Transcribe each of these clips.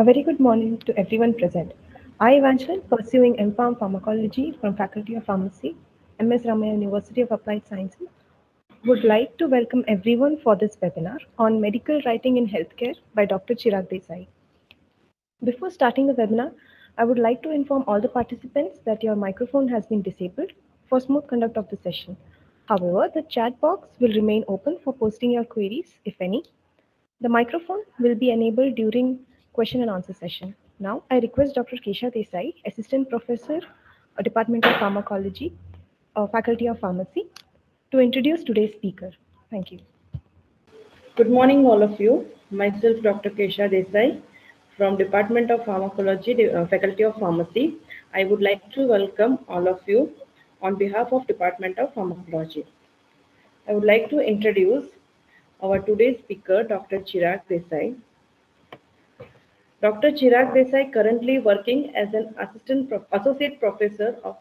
A very good morning to everyone present. I, Evangeline, pursuing M.Pharm Pharmacology from Faculty of Pharmacy, MS Ramaya University of Applied Sciences, would like to welcome everyone for this webinar on medical writing in healthcare by Dr. Chirag Desai. Before starting the webinar, I would like to inform all the participants that your microphone has been disabled for smooth conduct of the session. However, the chat box will remain open for posting your queries, if any. The microphone will be enabled during question and answer session. Now, I request Dr. Kesha Desai, Assistant Professor, Department of Pharmacology, Faculty of Pharmacy, to introduce today's speaker. Thank you. Good morning, all of you. Myself, Dr. Kesha Desai, from Department of Pharmacology, Faculty of Pharmacy. I would like to welcome all of you on behalf of Department of Pharmacology. I would like to introduce our today's speaker, Dr. Chirag Desai. Dr. Chirag Desai currently working as an associate professor of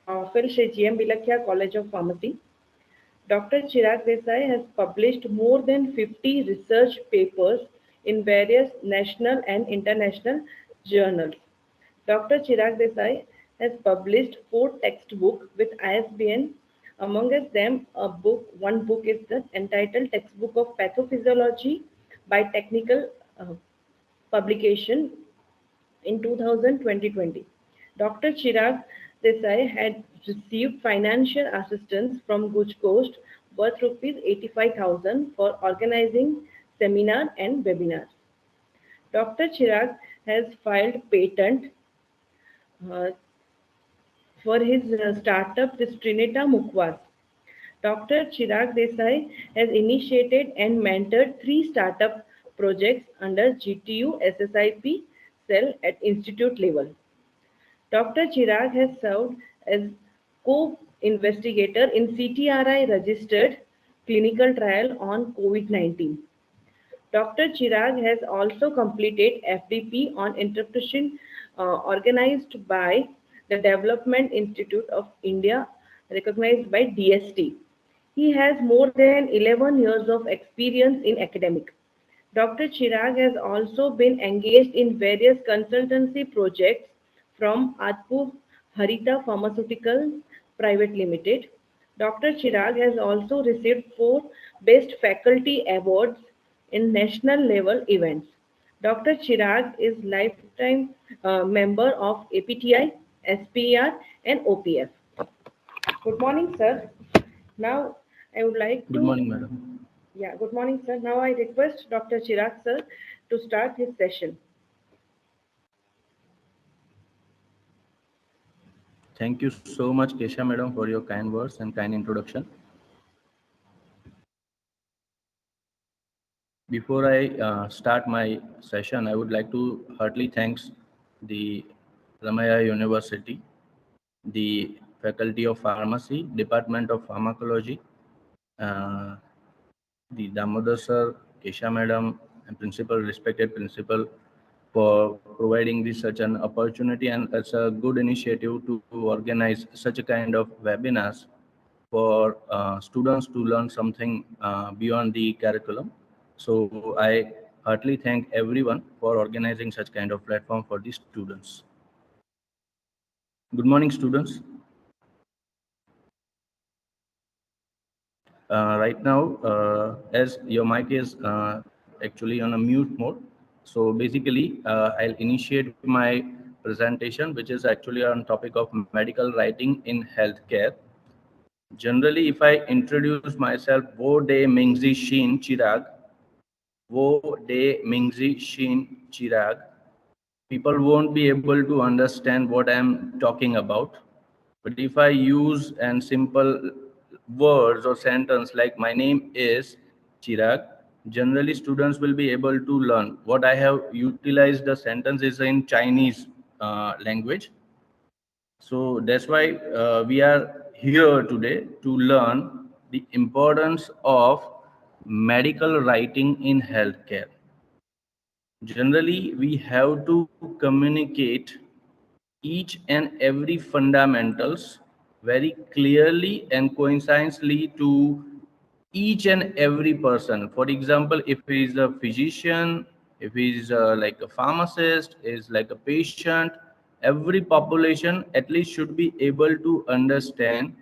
ROFEL Shri Bilakhia College of Pharmacy. Dr. Chirag Desai has published more than 50 research papers in various national and international journals. Dr. Chirag Desai has published 4 textbooks with ISBN. Among them, one book is the entitled Textbook of Pathophysiology by Technical publication in 2020. Dr. Chirag Desai had received financial assistance from Guj Coast worth rupees 85,000 for organizing seminar and webinars. Dr. Chirag has filed patent uh, for his startup, this Trinita Mukwas. Dr. Chirag Desai has initiated and mentored 3 startup projects under GTU SSIP cell at institute level. Dr. Chirag has served as co-investigator in CTRI registered clinical trial on COVID-19. Dr. Chirag has also completed FDP on interpretation organized by the Development Institute of India, recognized by DST. He has more than 11 years of experience in academic. Dr. Chirag has also been engaged in various consultancy projects from Adpur Harita Pharmaceutical Private Limited. Dr. Chirag has also received 4 Best Faculty Awards in national level events. Dr. Chirag is lifetime member of APTI, SPER, and OPF. Good morning, sir. Now I would like Good to morning, madam. good morning, sir. Now I request Dr. Chirag, sir, to start his session. Thank you so much, Kesha madam, for your kind words and kind introduction. Before I start my session, I would like to heartily thanks the Ramaya University, the Faculty of Pharmacy, Department of Pharmacology, uh, the Damodar sir, Kesha madam, and principal, respected principal, for providing this such an opportunity, and it's a good initiative to organize such a kind of webinars for students to learn something beyond the curriculum. So I heartily thank everyone for organizing such kind of platform for the students. Good morning, students. Right now, as your mic is actually on a mute mode, so basically I'll initiate my presentation, which is actually on topic of medical writing in healthcare. Generally, if I introduce myself, Wo De Mingzi Shin Chirag, Wo De Mingzi Shin Chirag, people won't be able to understand what I'm talking about. But if I use an simple words or sentence like my name is Chirag, generally students will be able to learn. What I have utilized the sentence is in Chinese language. So that's why we are here today to learn the importance of medical writing in healthcare. Generally, we have to communicate each and every fundamentals very clearly and coincidentally to each and every person. For example, if he is a physician if he's like a pharmacist, is like a patient, every population at least should be able to understand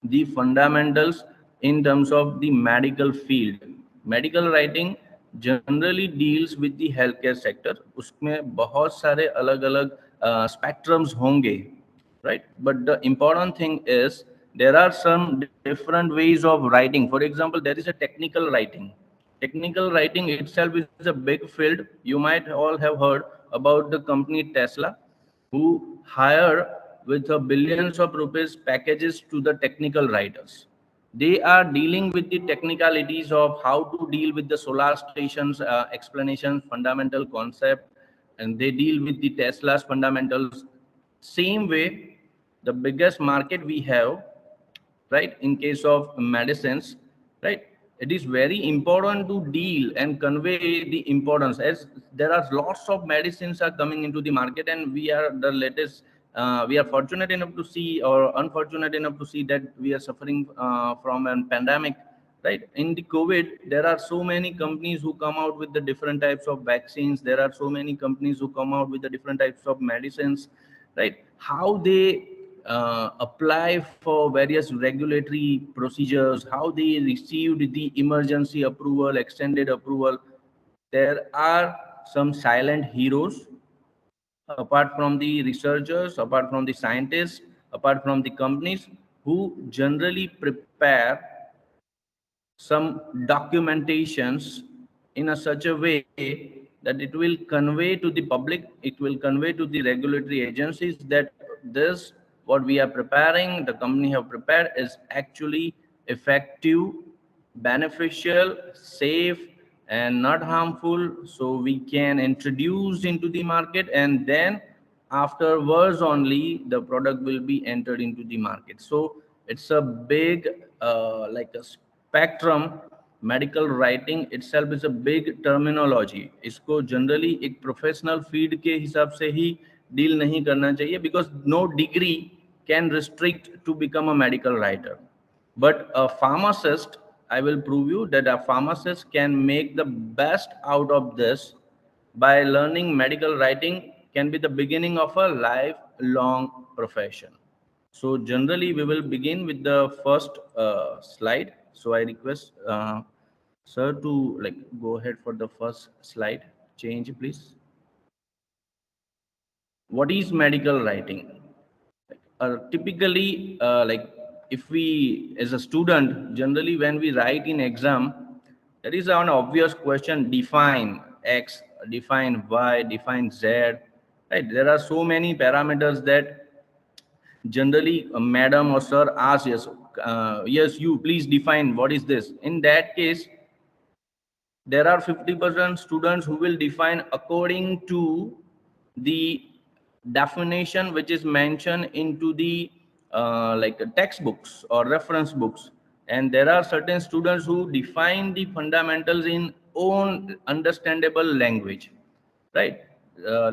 the fundamentals in terms of the medical field. Medical writing generally deals with the healthcare sector. उसमें बहुत सारे अलग अलग spectrums होंगे, right? But the important thing is there are some different ways of writing. For example, there is a technical writing. Technical writing itself is a big field. You might all have heard about the company Tesla, who hire with a billions of rupees packages to the technical writers. They are dealing with the technicalities of how to deal with the solar stations, explanations, fundamental concept, and they deal with the Tesla's fundamentals. Same way, the biggest market we have, right, in case of medicines, right, it is very important to deal and convey the importance, as there are lots of medicines are coming into the market, and we are the latest, we are fortunate enough to see, or unfortunate enough to see, that we are suffering from a pandemic, right? In the COVID, there are so many companies who come out with the different types of vaccines. There are so many companies who come out with the different types of medicines, right? How they apply for various regulatory procedures, how they received the emergency approval, extended approval. There are some silent heroes, apart from the researchers, apart from the scientists, apart from the companies, who generally prepare some documentations in a such a way that it will convey to the public, it will convey to the regulatory agencies that this, what we are preparing, the company have prepared, is actually effective, beneficial, safe, and not harmful, so we can introduce into the market, and then afterwards only the product will be entered into the market. So it's a big like a spectrum. Medical writing itself is a big terminology. इसको generally एक professional field के हिसाब से ही deal नहीं करना चाहिए, because no degree can restrict to become a medical writer. But a pharmacist, I will prove you that a pharmacist can make the best out of this. By learning medical writing can be the beginning of a lifelong profession. So generally we will begin with the first slide. So I request sir to like go ahead for the first slide. Change, please. What is medical writing? Typically, like if we, as a student, generally when we write in exam, there is an obvious question: define X, define Y, define Z. Right? There are so many parameters that generally madam or sir asks, yes, yes, you please define what is this. In that case, there are 50% students who will define according to the definition which is mentioned into the like textbooks or reference books, and there are certain students who define the fundamentals in own understandable language, right?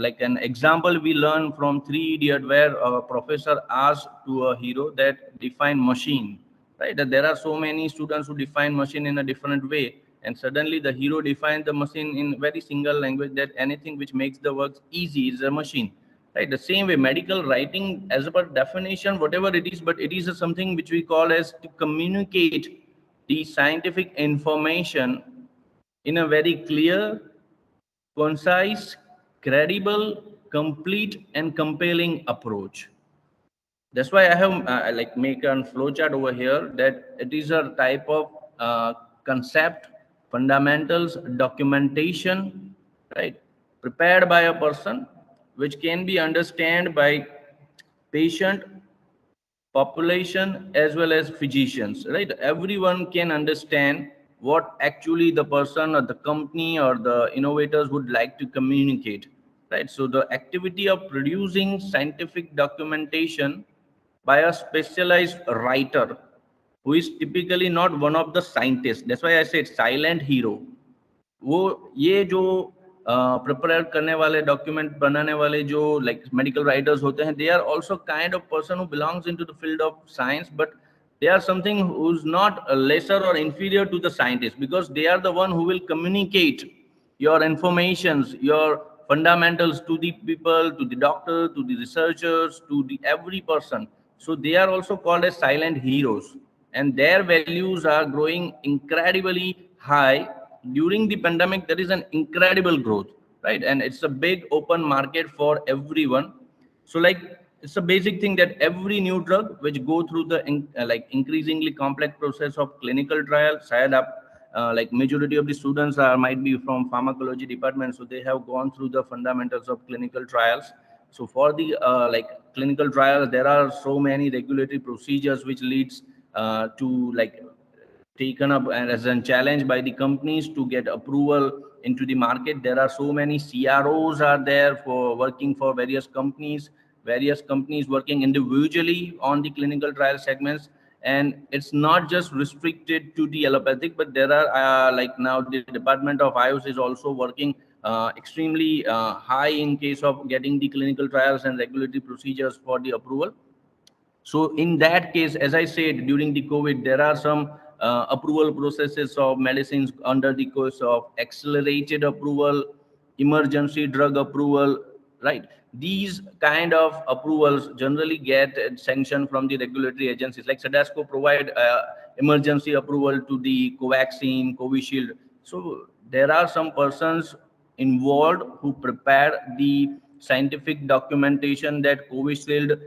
Like an example we learn from Three Idiot, where a professor asked to a hero that define machine, right? That there are so many students who define machine in a different way, and suddenly the hero defines the machine in very single language, that anything which makes the work easy is a machine, right? The same way medical writing, as per definition, whatever it is, but it is something which we call as to communicate the scientific information in a very clear, concise, credible, complete, and compelling approach. That's why I have like make a flowchart over here, that it is a type of concept, fundamentals, documentation, right, prepared by a person, which can be understood by patient, population, as well as physicians, right? Everyone can understand what actually the person or the company or the innovators would like to communicate, right? So the activity of producing scientific documentation by a specialized writer, who is typically not one of the scientists. That's why I said silent hero. वो ये जो prepare करने वाले, document बनाने वाले जो like medical writers होते हैं, they are also kind of person who belongs into the field of science, but they are something who's not lesser or inferior to the scientist, because they are the one who will communicate your informations, your fundamentals to the people, to the doctor, to the researchers, to the every person. So they are also called as silent heroes, and their values are growing incredibly high. During the pandemic, there is an incredible growth, right? And it's a big open market for everyone. So like, it's a basic thing that every new drug which go through the like increasingly complex process of clinical trial, side up, like majority of the students are might be from pharmacology department, so they have gone through the fundamentals of clinical trials. So for the like clinical trials, there are so many regulatory procedures which leads to like taken up as a challenge by the companies to get approval into the market. There are so many CROs are there for working for various companies working individually on the clinical trial segments. And it's not just restricted to the allopathic, but there are like now the department of IOS is also working extremely high in case of getting the clinical trials and regulatory procedures for the approval. So in that case, as I said, during the COVID, there are some approval processes of medicines under the course of accelerated approval, emergency drug approval, right? These kind of approvals generally get sanctioned from the regulatory agencies. Like Sadasco provide emergency approval to the Covaxin, Covishield. So there are some persons involved who prepare the scientific documentation that Covishield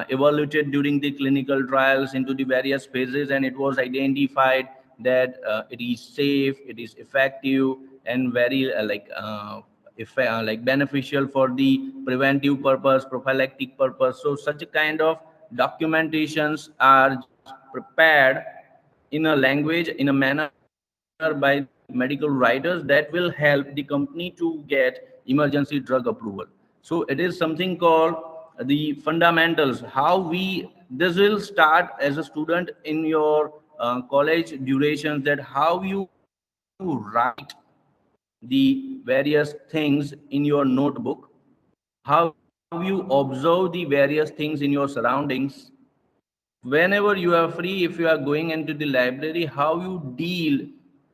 evaluated during the clinical trials into the various phases, and it was identified that it is safe, it is effective, and very like beneficial for the preventive purpose, prophylactic purpose. So such a kind of documentations are prepared in a language, in a manner by the medical writers that will help the company to get emergency drug approval. So it is something called the fundamentals, how we, this will start as a student in your college durations, that how you write the various things in your notebook, how you observe the various things in your surroundings. Whenever you are free, if you are going into the library, how you deal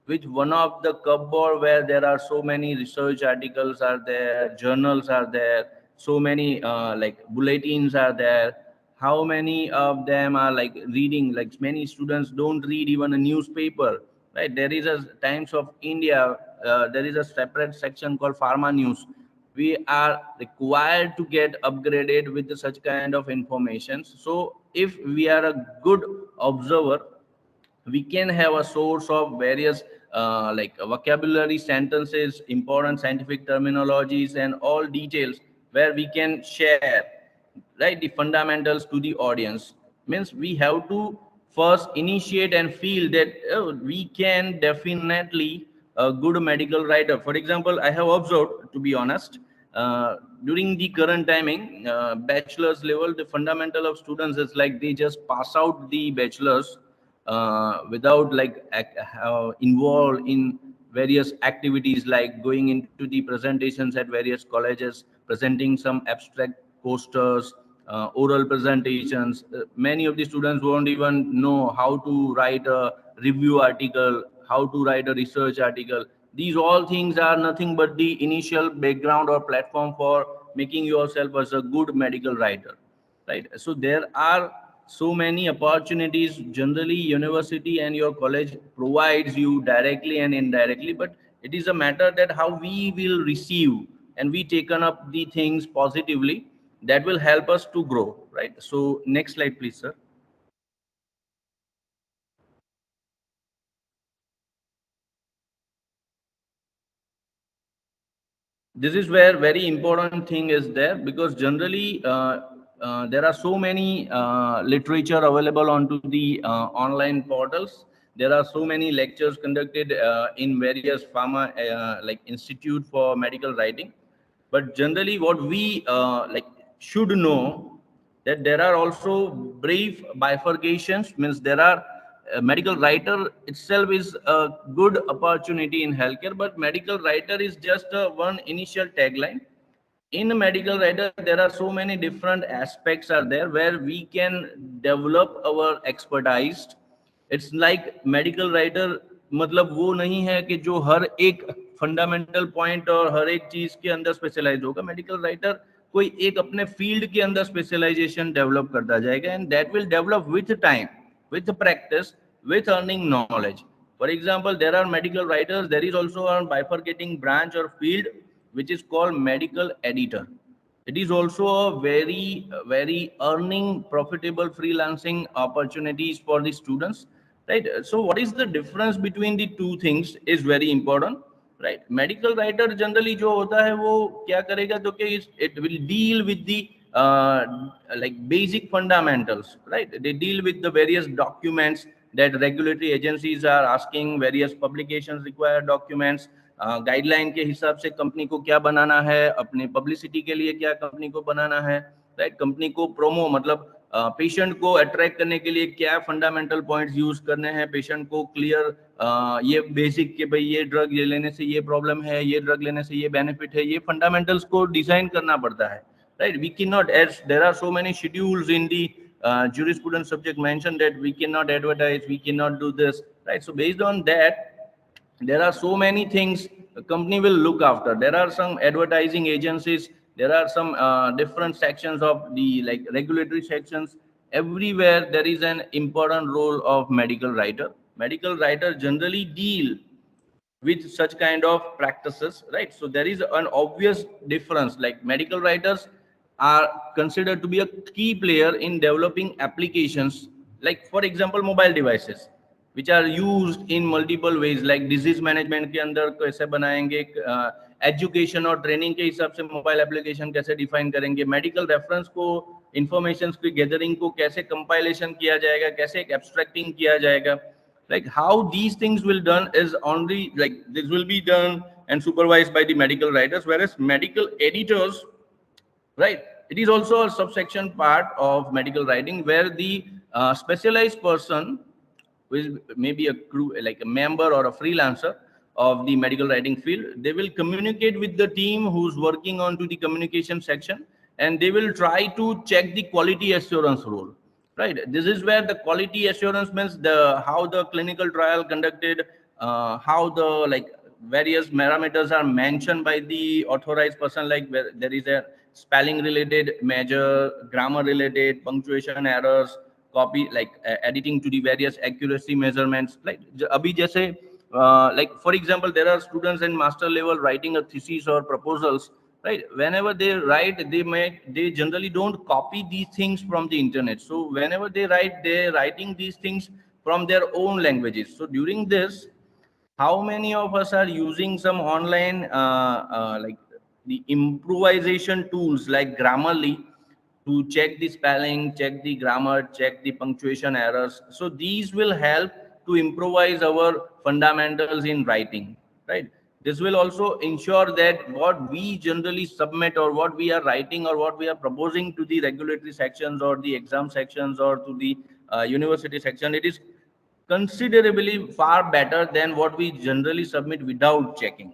with one of the cupboard where there are so many research articles are there, journals are there, so many like bulletins are there. How many of them are like reading? Like many students don't read even a newspaper, right? There is a Times of India, there is a separate section called Pharma News. We are required to get upgraded with such kind of information. So if we are a good observer, we can have a source of various like vocabulary, sentences, important scientific terminologies, and all details where we can share, right, the fundamentals to the audience. Means we have to first initiate and feel that we can definitely a good medical writer. For example, I have observed, to be honest, during the current timing, bachelor's level, the fundamental of students is like they just pass out the bachelor's without like involved in various activities like going into the presentations at various colleges, presenting some abstract posters, oral presentations. Many of the students won't even know how to write a review article, how to write a research article. These all things are nothing but the initial background or platform for making yourself as a good medical writer, right? So there are so many opportunities generally university and your college provides you directly and indirectly, but it is a matter that how we will receive and we taken up the things positively, that will help us to grow, right? So next slide please, sir. This is where very important thing is there, because generally there are so many literature available onto the online portals. There are so many lectures conducted in various pharma like institute for medical writing. But generally what we like should know, that there are also brief bifurcations. Means there are medical writer itself is a good opportunity in healthcare, but medical writer is just one initial tagline. In a medical writer there are so many different aspects are there where we can develop our expertise. It's like medical writer मतलब वो नहीं है कि जो हर एक fundamental point और हर एक चीज के अंदर स्पेशलाइज होगा. मेडिकल राइटर कोई एक अपने फील्ड के अंदर स्पेशलाइजेशन डेवलप करता जाएगा, and that will develop with time, with practice, with earning knowledge. For example, there are medical writers. There is also a bifurcating branch or field which is called medical editor. It is also a very earning, profitable freelancing opportunities for the students, right? So, what is the difference between the two things is very important, right? Medical writer generally जो होता है वो क्या करेगा, तो कि it will deal with the like basic fundamentals, right? They deal with the various documents that regulatory agencies are asking, various publications require documents, guideline के हिसाब से कंपनी को क्या बनाना है, अपने पब्लिसिटी के लिए क्या कंपनी को बनाना है, राइट? कंपनी को प्रोमो मतलब पेशेंट को अट्रैक्ट करने के लिए क्या फंडामेंटल पॉइंट्स यूज करने हैं, पेशेंट को क्लियर ये बेसिक के भाई ये ड्रग ये लेने से ये प्रॉब्लम है, ये ड्रग लेने से ये बेनिफिट है, ये फंडामेंटल्स को डिजाइन करना पड़ता है, right? We cannot, as there are so many schedules in the jurisprudence subject mentioned that we cannot advertise, we cannot do this, right? So based on that, there are so many things a company will look after. There are some advertising agencies, there are some different sections of the like regulatory sections. Everywhere there is an important role of medical writer. Medical writer generally deal with such kind of practices, right? So there is an obvious difference. Like medical writers are considered to be a key player in developing applications, like for example mobile devices, which are used in multiple ways. Like disease management के अंदर कैसे बनाएंगे, education और training के हिसाब से mobile application कैसे define करेंगे, मेडिकल रेफरेंस को इंफॉर्मेशन की गैदरिंग को कैसे कंपाइलेशन किया जाएगा, कैसे एक एब्स्ट्रैक्टिंग किया जाएगा. Like how these things will done is only like this will be done and supervised by the medical writers, whereas medical editors, right, it is also a subsection part of medical writing where the specialized person who is maybe a crew like a member or a freelancer of the medical writing field, they will communicate with the team who's working on to the communication section, and they will try to check the quality assurance role, right? This is where the quality assurance means the how the clinical trial conducted, how the like various parameters are mentioned by the authorized person, like where there is a spelling related measure, grammar related, punctuation errors, copy like editing to the various accuracy measurements. Like abhi jaise like for example there are students in master level writing a thesis or proposals, right? Whenever they write, they generally don't copy these things from the internet. So whenever they write, they're writing these things from their own languages. So during this, how many of us are using some online like the improvisation tools like Grammarly to check the spelling, check the grammar, check the punctuation errors? So these will help to improvise our fundamentals in writing, right? This will also ensure that what we generally submit or what we are writing or what we are proposing to the regulatory sections or the exam sections or to the university section, it is considerably far better than what we generally submit without checking,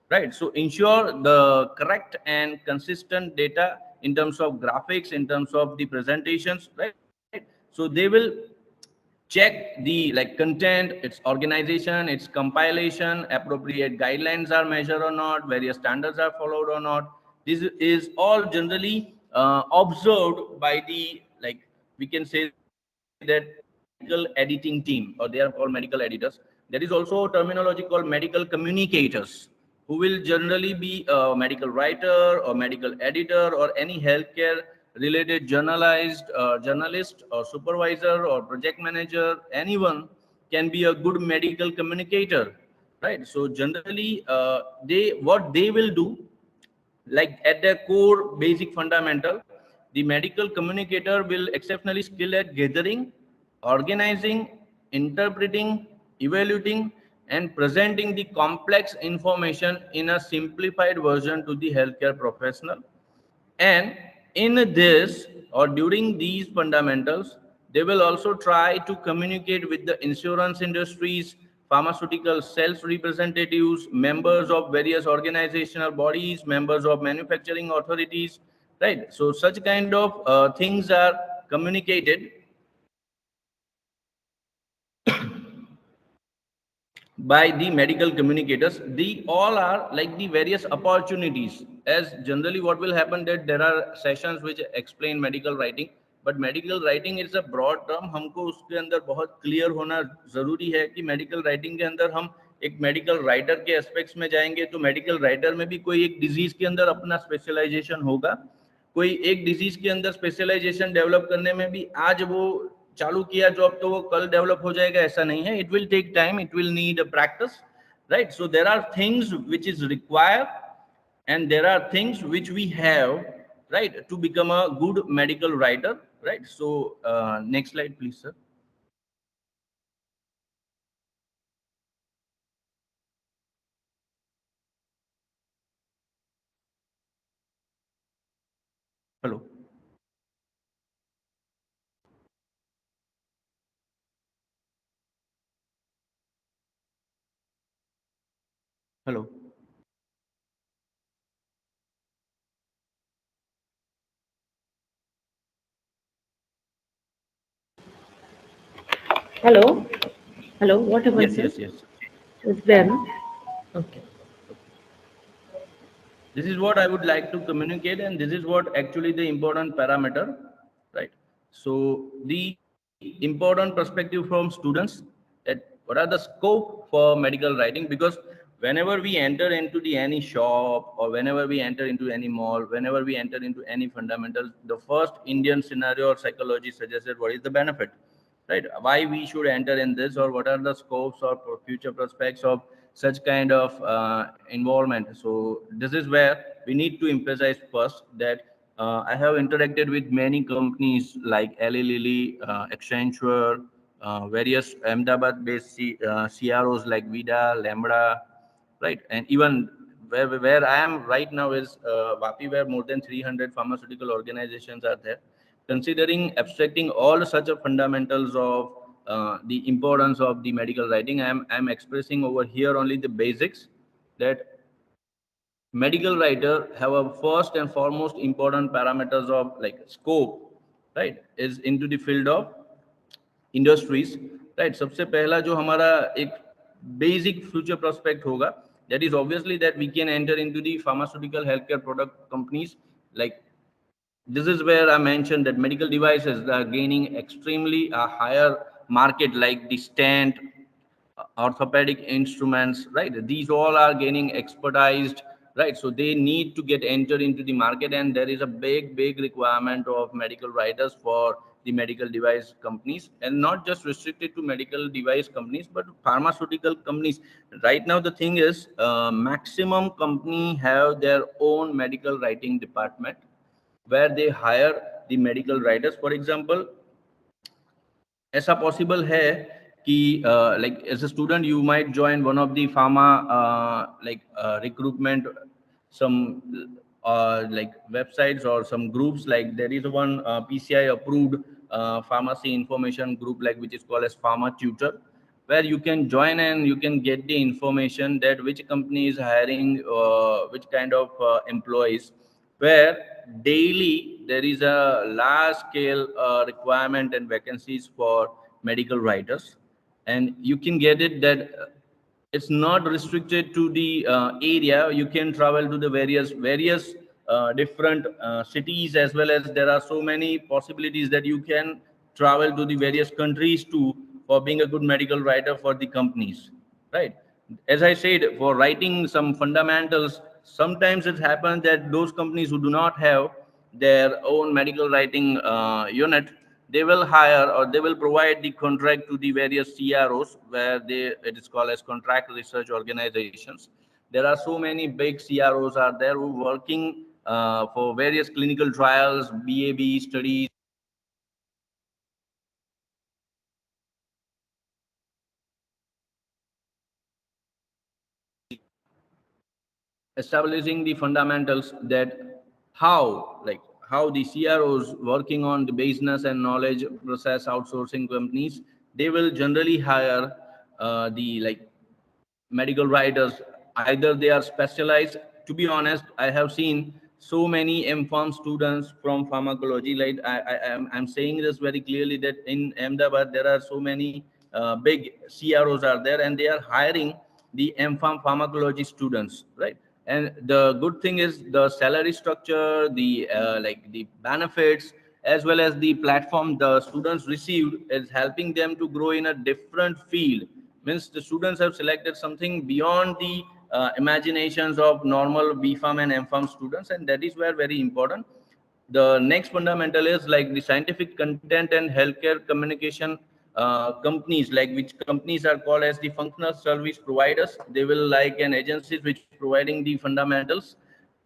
right? So ensure the correct and consistent data in terms of graphics, in terms of the presentations, right? So they will check the like content, its organization, its compilation, appropriate guidelines are measured or not, various standards are followed or not. This is all generally observed by the like we can say that medical editing team, or they are called medical editors. There is also a terminology called medical communicators, who will generally be a medical writer or medical editor or any healthcare related journalist or supervisor or project manager. Anyone can be a good medical communicator, right? So generally they what they will do, like at their core basic fundamental, the medical communicator will exceptionally skilled at gathering, organizing, interpreting, evaluating, and presenting the complex information in a simplified version to the healthcare professional. And in this or during these fundamentals, they will also try to communicate with the insurance industries, pharmaceutical sales representatives, members of various organizational bodies, members of manufacturing authorities, right? So such kind of things are communicated by the medical communicators. The all are like the various opportunities. As generally what will happen that there are sessions which explain medical writing, but medical writing is a broad term. हमको उसके अंदर बहुत clear होना जरूरी है कि medical writing के अंदर हम एक medical writer के aspects में जाएंगे तो medical writer में भी कोई एक disease के अंदर अपना specialization होगा, कोई एक डिजीज के अंदर स्पेशलाइजेशन डेवलप करने में भी आज वो चालू किया जॉब तो वो कल डेवलप हो जाएगा ऐसा नहीं है. It will take time, it will need a practice, right. So there are things which is required and there are things which we have, right, to become a good medical writer, right. So next slide please, sir. Hello. Hello. Hello. Hello. What happened, Yes, sir? yes, yes. It's there, no? Okay. This is what I would like to communicate, and this is what actually the important parameter, right. So the important perspective from students, that what are the scope for medical writing, because whenever we enter into the any shop or whenever we enter into any mall, whenever we enter into any fundamentals, the first Indian scenario or psychology suggested what is the benefit, right, why we should enter in this, or what are the scopes or future prospects of such kind of involvement. So this is where we need to emphasize first that I have interacted with many companies like Eli Lilly, Accenture, various Ahmedabad based CROs like Vida, Lambda, right. And even where I am right now is Vapi, where more than 300 pharmaceutical organizations are there. Considering abstracting all such a fundamentals of the importance of the medical writing, I'm expressing over here only the basics, that medical writer have a first and foremost important parameters of like scope, right, is into the field of industries, right. सबसे पहला जो हमारा एक basic future prospect होगा, that is obviously that we can enter into the pharmaceutical healthcare product companies. Like this is where I mentioned that medical devices are gaining extremely a higher market, like the stent, orthopedic instruments, right. These all are gaining expertized, right. So they need to get entered into the market, and there is a big requirement of medical writers for the medical device companies, and not just restricted to medical device companies but pharmaceutical companies. Right now the thing is, maximum company have their own medical writing department where they hire the medical writers. For example, ऐसा possible है कि like as a student you might join one of the pharma like recruitment, some like websites or some groups, like there is one PCI approved pharmacy information group, like which is called as Pharma Tutor, where you can join and you can get the information that which company is hiring which kind of employees, where daily there is a large scale requirement and vacancies for medical writers. And you can get it that it's not restricted to the area. You can travel to the various different cities, as well as there are so many possibilities that you can travel to the various countries too for being a good medical writer for the companies, right. As I said, for writing some fundamentals, sometimes it happens that those companies who do not have their own medical writing unit, they will hire or they will provide the contract to the various CROs, where they it is called as contract research organizations. There are so many big CROs are there who working for various clinical trials, BAB studies, establishing the fundamentals, that how like how the CROs working on the business and knowledge process outsourcing companies, they will generally hire the like medical writers. Either they are specialized. To be honest, I have seen so many M.Pharm students from pharmacology. Like I'm saying this very clearly that in Ahmedabad there are so many big CROs are there, and they are hiring the MPharm pharmacology students, right? And the good thing is the salary structure, the like the benefits, as well as the platform the students received is helping them to grow in a different field. Means the students have selected something beyond the imaginations of normal BPharm and MPharm students, and that is where very important. The next fundamental is like the scientific content and healthcare communication companies, like which companies are called as the functional service providers. They will like an agencies which providing the fundamentals.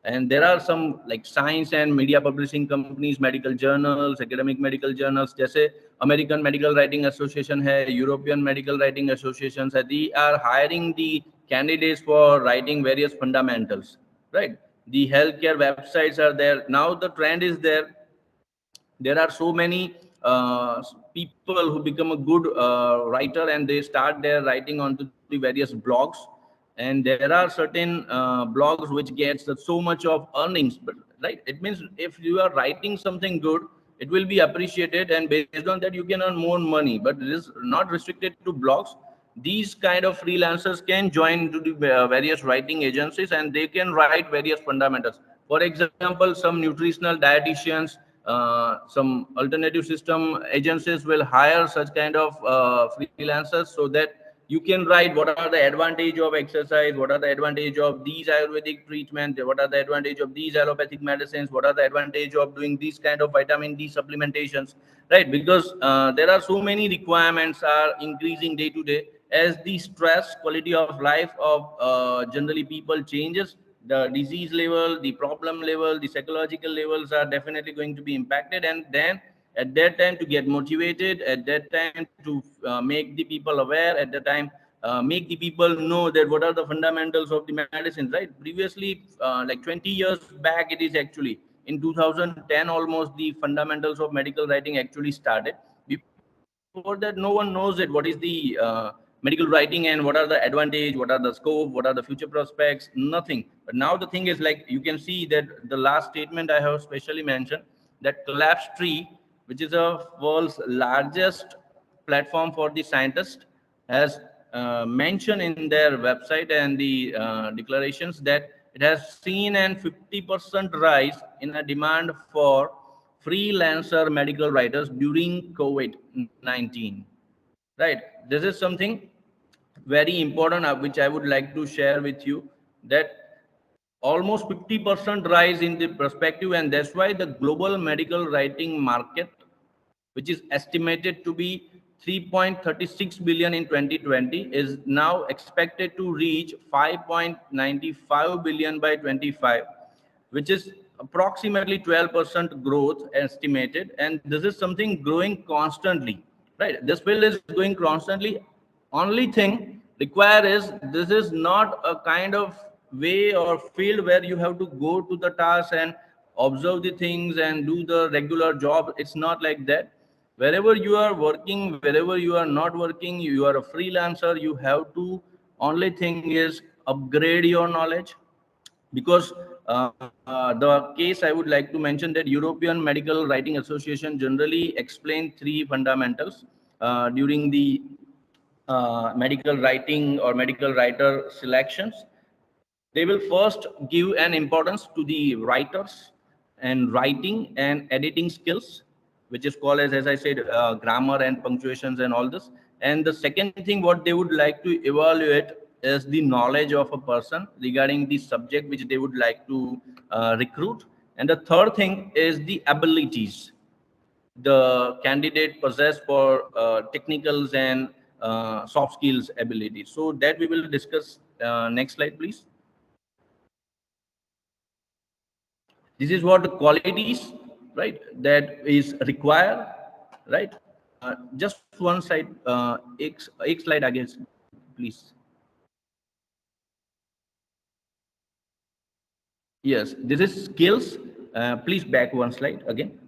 And there are some like science and media publishing companies, medical journals, academic medical journals, जैसे American Medical Writing Association है, European Medical Writing Associations है. They are hiring the candidates for writing various fundamentals, right? The healthcare websites are there. Now the trend is there. There are so many people who become a good writer, and they start their writing onto the various blogs. And there are certain blogs which gets so much of earnings, but right, it means if you are writing something good, it will be appreciated, and based on that you can earn more money. But it is not restricted to blogs. These kind of freelancers can join to the various writing agencies, and they can write various fundamentals. For example, some nutritional dietitians, some alternative system agencies will hire such kind of freelancers, so that you can write what are the advantage of exercise, what are the advantage of these ayurvedic treatment, what are the advantage of these allopathic medicines, what are the advantage of doing these kind of vitamin D supplementations, right? Because there are so many requirements are increasing day to day, as the stress quality of life of generally people changes. The disease level, the problem level, the psychological levels are definitely going to be impacted. And then at that time to get motivated, at that time to make the people aware, at that time make the people know that what are the fundamentals of the medicines, right? Previously like 20 years back, it is actually in 2010 almost, the fundamentals of medical writing actually started. Before that no one knows it what is the medical writing, and what are the advantage, what are the scope, what are the future prospects, nothing. But now the thing is, like you can see that the last statement I have specially mentioned, that collapse tree, which is a world's largest platform for the scientist, has mentioned in their website and the declarations that it has seen an 50% rise in a demand for freelancer medical writers during COVID-19. Right. This is something very important, which I would like to share with you, that almost 50% rise in the perspective. And that's why the global medical writing market, which is estimated to be 3.36 billion in 2020, is now expected to reach 5.95 billion by 25, which is approximately 12% growth estimated. And this is something growing constantly, right? This field is going constantly. Only thing required is, this is not a kind of way or field where you have to go to the task and observe the things and do the regular job. It's not like that. Wherever you are working, wherever you are not working, you are a freelancer, you have to, only thing is upgrade your knowledge. Because the case I would like to mention, that European Medical Writing Association generally explain three fundamentals during the medical writing or medical writer selections. They will first give an importance to the writers and writing and editing skills, which is called as I said, grammar and punctuations and all this. And the second thing what they would like to evaluate is the knowledge of a person regarding the subject which they would like to recruit. And the third thing is the abilities the candidate possess for technicals and soft skills abilities. So that we will discuss. Next slide, please. This is what the qualities, right, that is required, right? Just one slide, एक slide again, please. Yes, this is skills. Please back one slide again.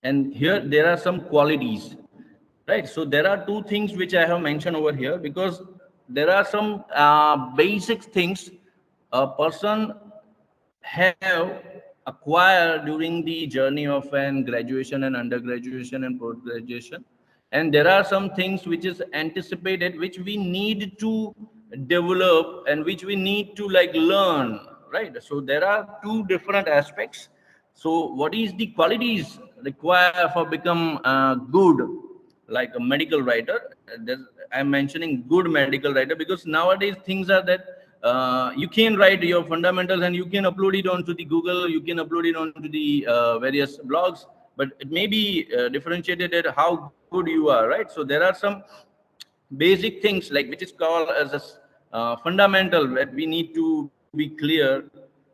And here there are some qualities, right? So there are two things which I have mentioned over here, because there are some basic things a person have acquire during the journey of an graduation and undergraduation and post graduation, and there are some things which is anticipated which we need to develop and which we need to like learn, right? So there are two different aspects. So what is the qualities required for become good like a medical writer? I'm mentioning good medical writer because nowadays things are that you can write your fundamentals and you can upload it onto the Google, you can upload it onto the various blogs, but it may be differentiated at how good you are, right? So there are some basic things like which is called as a fundamental that we need to be clear,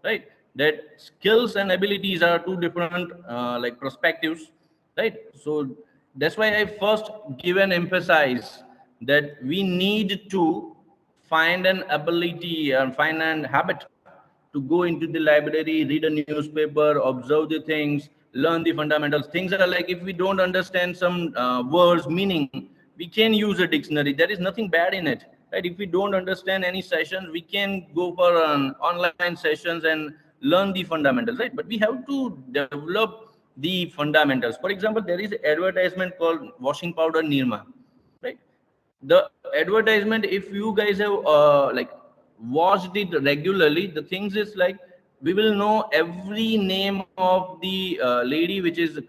right? That skills and abilities are two different like perspectives, right? So that's why I first give and emphasize that we need to find an ability and find an habit to go into the library, read a newspaper, observe the things, learn the fundamentals. Things are like if we don't understand some words meaning, we can use a dictionary. There is nothing bad in it, right? If we don't understand any sessions, we can go for an online sessions and learn the fundamentals, right? But we have to develop the fundamentals. For example, there is advertisement called washing powder Nirma, right? The advertisement, if you guys have like watched it regularly, the things is like we will know every name of the lady which is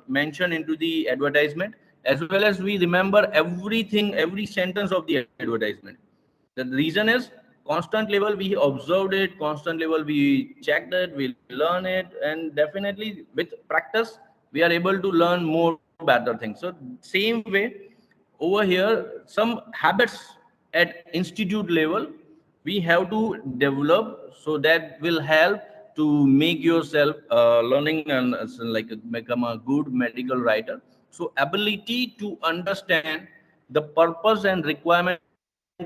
mentioned into the advertisement, as well as we remember everything, every sentence of the advertisement. The reason is constant level we observed it, constant level we checked it, we learn it, and definitely with practice we are able to learn more better things. So same way over here, some habits at institute level we have to develop, so that will help to make yourself learning and like become a good medical writer. So ability to understand the purpose and requirement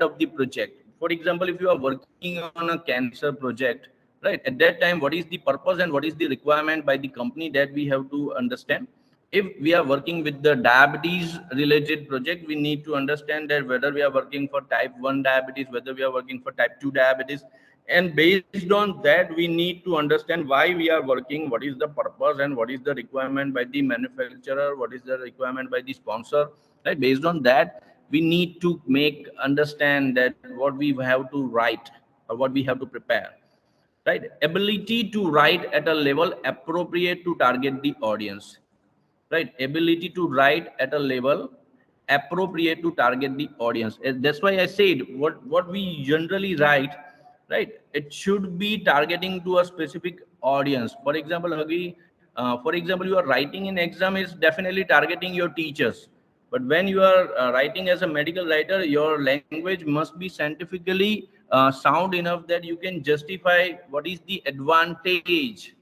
of the project. For example, if you are working on a cancer project, right, at that time what is the purpose and what is the requirement by the company, that we have to understand. If we are working with the diabetes related project, we need to understand that whether we are working for type 1 diabetes, whether we are working for type 2 diabetes, and based on that we need to understand why we are working, what is the purpose and what is the requirement by the manufacturer, what is the requirement by the sponsor, right? Based on that we need to make understand that what we have to write or what we have to prepare, right? Ability to write at a level appropriate to target the audience, right? Ability to write at a level appropriate to target the audience. That's why I said what we generally write, right, it should be targeting to a specific audience. For example, for example, you are writing in exam is definitely targeting your teachers, but when you are writing as a medical writer, your language must be scientifically sound enough that you can justify what is the advantage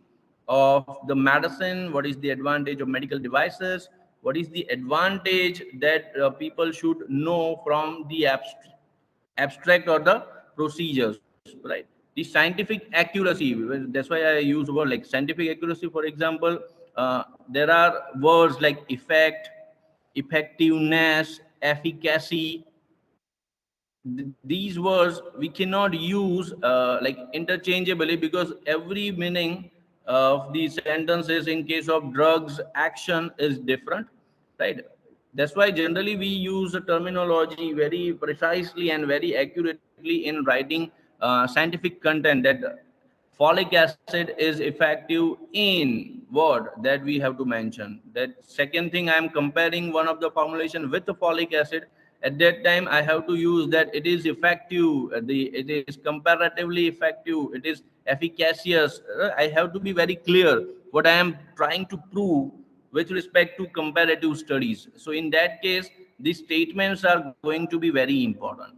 of the medicine, what is the advantage of medical devices, what is the advantage that people should know from the abstract or the procedures, right? The scientific accuracy, that's why I use word like scientific accuracy. For example, there are words like effect, effectiveness, efficacy. These words we cannot use like interchangeably, because every meaning of the sentences in case of drugs action is different, right? That's why generally we use the terminology very precisely and very accurately in writing scientific content, that folic acid is effective in what that we have to mention. That second thing, I am comparing one of the formulation with the folic acid. At that time I have to use that it is effective, it is comparatively effective, it is efficacious. I have to be very clear what I am trying to prove with respect to comparative studies. So in that case these statements are going to be very important.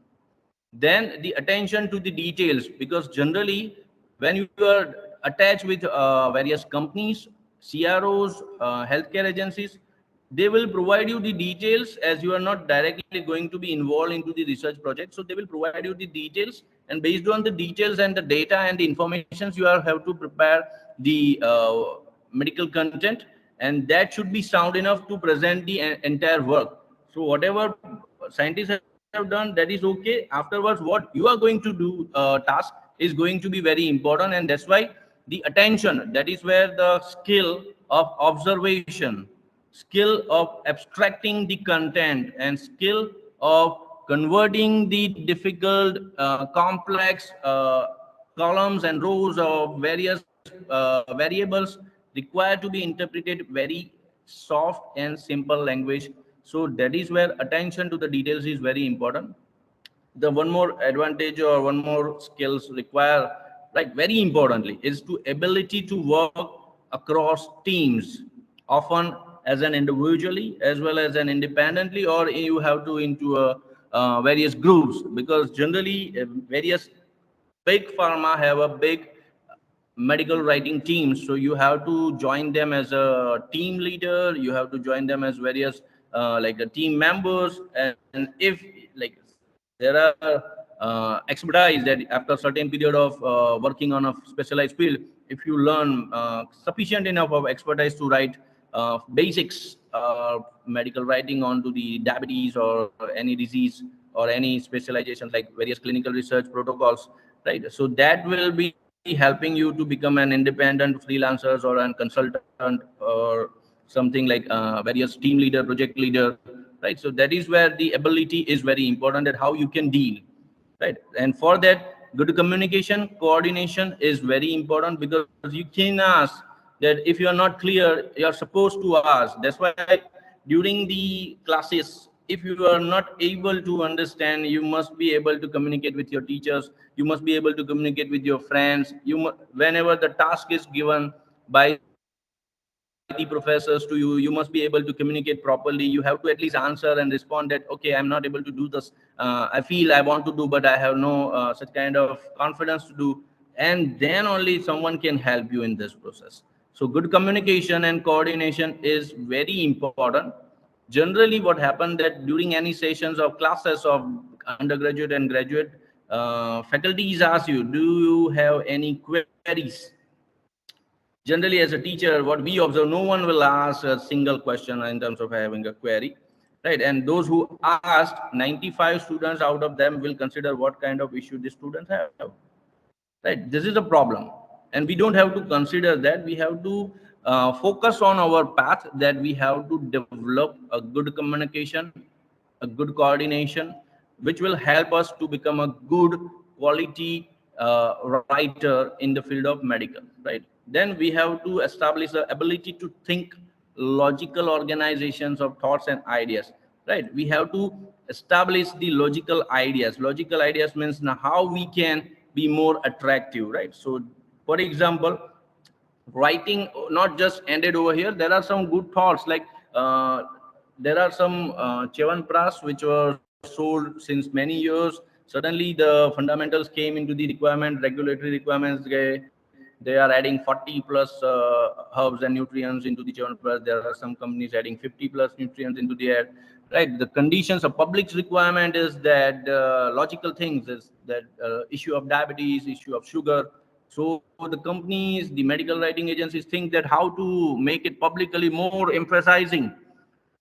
Then the attention to the details, because generally when you are attached with various companies, CROs, healthcare agencies, they will provide you the details, as you are not directly going to be involved into the research project. So they will provide you the details, and based on the details and the data and the informations, you are have to prepare the medical content, and that should be sound enough to present the entire work. So whatever scientists have done, that is okay. Afterwards what you are going to do task is going to be very important. And that's why the attention, that is where the skill of observation, skill of abstracting the content, and skill of converting the difficult complex columns and rows of various variables required to be interpreted very soft and simple language. So that is where attention to the details is very important. The one more advantage or one more skills require, like very importantly, is to ability to work across teams, often as an individually as well as an independently, or you have to into a various groups, because generally various big pharma have a big medical writing teams, so you have to join them as a team leader, you have to join them as various like team members. And if like there are expertise that after certain period of working on a specialized field, if you learn sufficient enough of expertise to write basics medical writing onto the diabetes or any disease or any specializations like various clinical research protocols, right? So that will be helping you to become an independent freelancers or an consultant or something like various team leader, project leader, right? So that is where the ability is very important, that how you can deal, right? And for that, good communication coordination is very important, because you can ask that if you are not clear, you are supposed to ask. That's why during the classes, if you are not able to understand, you must be able to communicate with your teachers, you must be able to communicate with your friends. Whenever the task is given by the professors to you, you must be able to communicate properly. You have to at least answer and respond that, okay, I'm not able to do this, I feel I want to do, but I have no such kind of confidence to do. And then only someone can help you in this process. So good communication and coordination is very important. Generally what happened that during any sessions of classes of undergraduate and graduate, faculties ask you, do you have any queries? Generally as a teacher, what we observe, no one will ask a single question in terms of having a query, right? And those who asked, 95 students out of them will consider what kind of issue the students have, right? This is a problem, and we don't have to consider that. We have to focus on our path, that we have to develop a good communication, a good coordination, which will help us to become a good quality writer in the field of medical, right? Then we have to establish the ability to think logical organizations of thoughts and ideas, right? We have to establish the logical ideas. Logical ideas means now how we can be more attractive, right? So for example, writing not just ended over here. There are some good thoughts, like there are some Chyawanprash which were sold since many years. Suddenly the fundamentals came into the requirement, regulatory requirements. They are adding 40 plus herbs and nutrients into the Chyawanprash. There are some companies adding 50 plus nutrients into the air, right? The conditions of public's requirement is that logical things is that issue of diabetes, issue of sugar. So the companies, the medical writing agencies think that how to make it publicly more emphasizing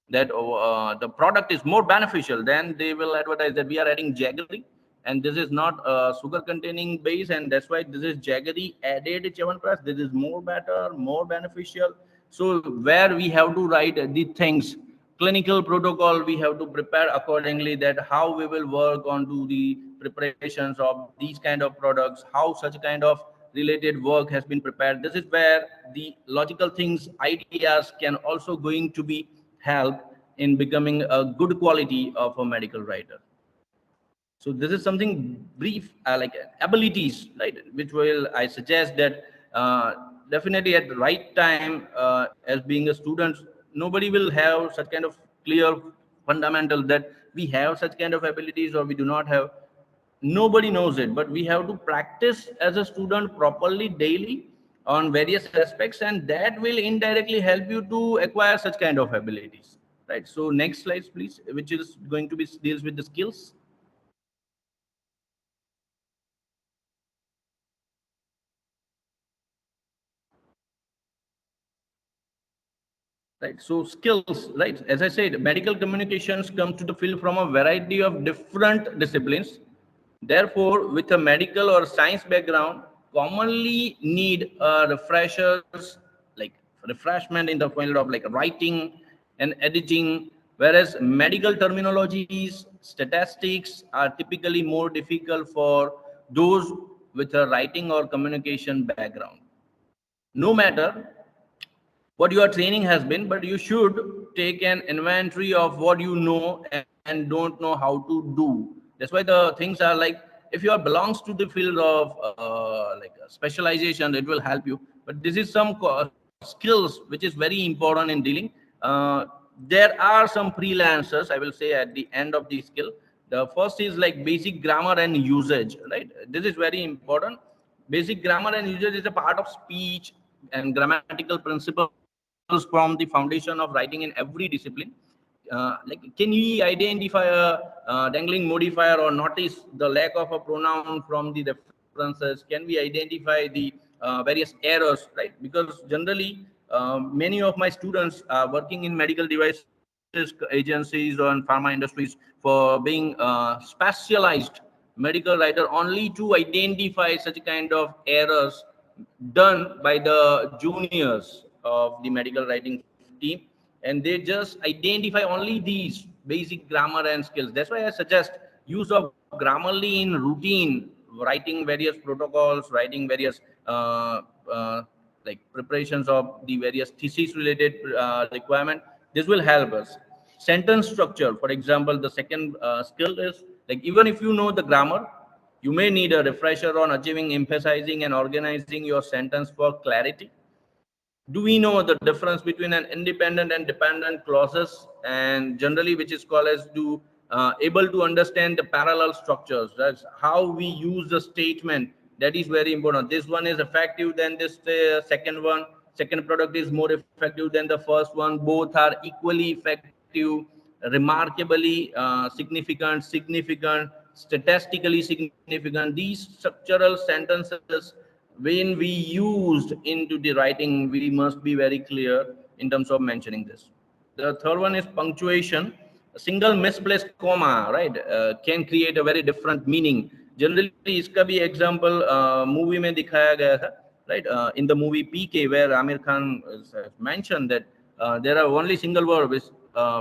that the product is more beneficial. Then they will advertise that we are adding jaggery, and this is not a sugar containing base, and that's why this is jaggery added Chyawanprash. This is more better, more beneficial. So where we have to write the things, clinical protocol, we have to prepare accordingly, that how we will work on to the preparations of these kind of products, how such kind of related work has been prepared. This is where the logical things, ideas can also going to be help in becoming a good quality of a medical writer. So this is something brief, like abilities, right? Which will I suggest that definitely at the right time, as being a student, nobody will have such kind of clear fundamental that we have such kind of abilities or we do not have. Nobody knows it, but we have to practice as a student properly daily on various aspects, and that will indirectly help you to acquire such kind of abilities, right? So next slide please, which is going to be deals with the skills. Right. So skills, right? As I said, medical communications come to the field from a variety of different disciplines. Therefore, with a medical or science background, commonly need refreshers, like refreshment in the field of like writing and editing, whereas medical terminologies, statistics are typically more difficult for those with a writing or communication background. No matter what your training has been, but you should take an inventory of what you know and don't know how to do. That's why the things are like, if you are belongs to the field of like specialization, it will help you. But this is some skills which is very important in dealing. uh, there are some freelancers, I will say, at the end of the skill. The first is like basic grammar and usage, right? This is very important. Basic grammar and usage is a part of speech and grammatical principles from the foundation of writing in every discipline. Like, can we identify a dangling modifier or notice the lack of a pronoun from the references? Can we identify the various errors, right? Because generally, many of my students are working in medical devices agencies or in pharma industries for being specialized medical writer only to identify such kind of errors done by the juniors of the medical writing team, and they just identify only these basic grammar and skills. That's why I suggest use of grammarly in routine writing, various protocols, writing various like preparations of the various thesis related requirement. This will help us. Sentence structure, for example, the second skill is like, even if you know the grammar, you may need a refresher on achieving, emphasizing, and organizing your sentence for clarity. Do we know the difference between an independent and dependent clauses, and generally which is called as to able to understand the parallel structures? That's how we use the statement. That is very important. This one is effective than this second one. Second product is more effective than the first one. Both are equally effective, remarkably significant, statistically significant. These structural sentences, when we used into the writing, we must be very clear in terms of mentioning this. The third one is punctuation. A single misplaced comma, right, can create a very different meaning. Generally इसका भी example movie में दिखाया गया था, right? In the movie PK, where Amir Khan mentioned that there are only single word with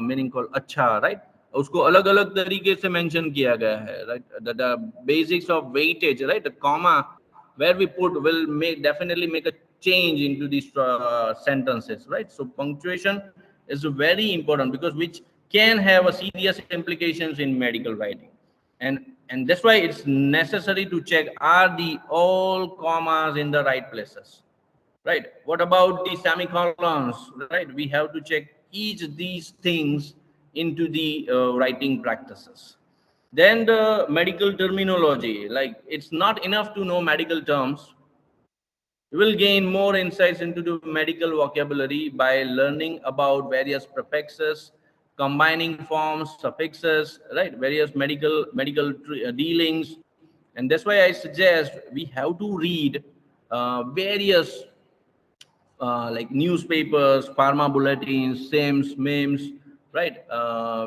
meaning called अच्छा, right? उसको अलग अलग तरीके से mention किया गया है, right? The basics of weightage, right? The comma where we put will make definitely make a change into these sentences, right? So punctuation is very important, because which can have a serious implications in medical writing. And that's why it's necessary to check, are the all commas in the right places, right? What about the semicolons, right? We have to check each these things into the writing practices. Then the medical terminology, like, it's not enough to know medical terms. You will gain more insights into the medical vocabulary by learning about various prefixes, combining forms, suffixes, right? Various medical dealings, and that's why I suggest we have to read various like newspapers, pharma bulletins, SIMS, MIMS, right?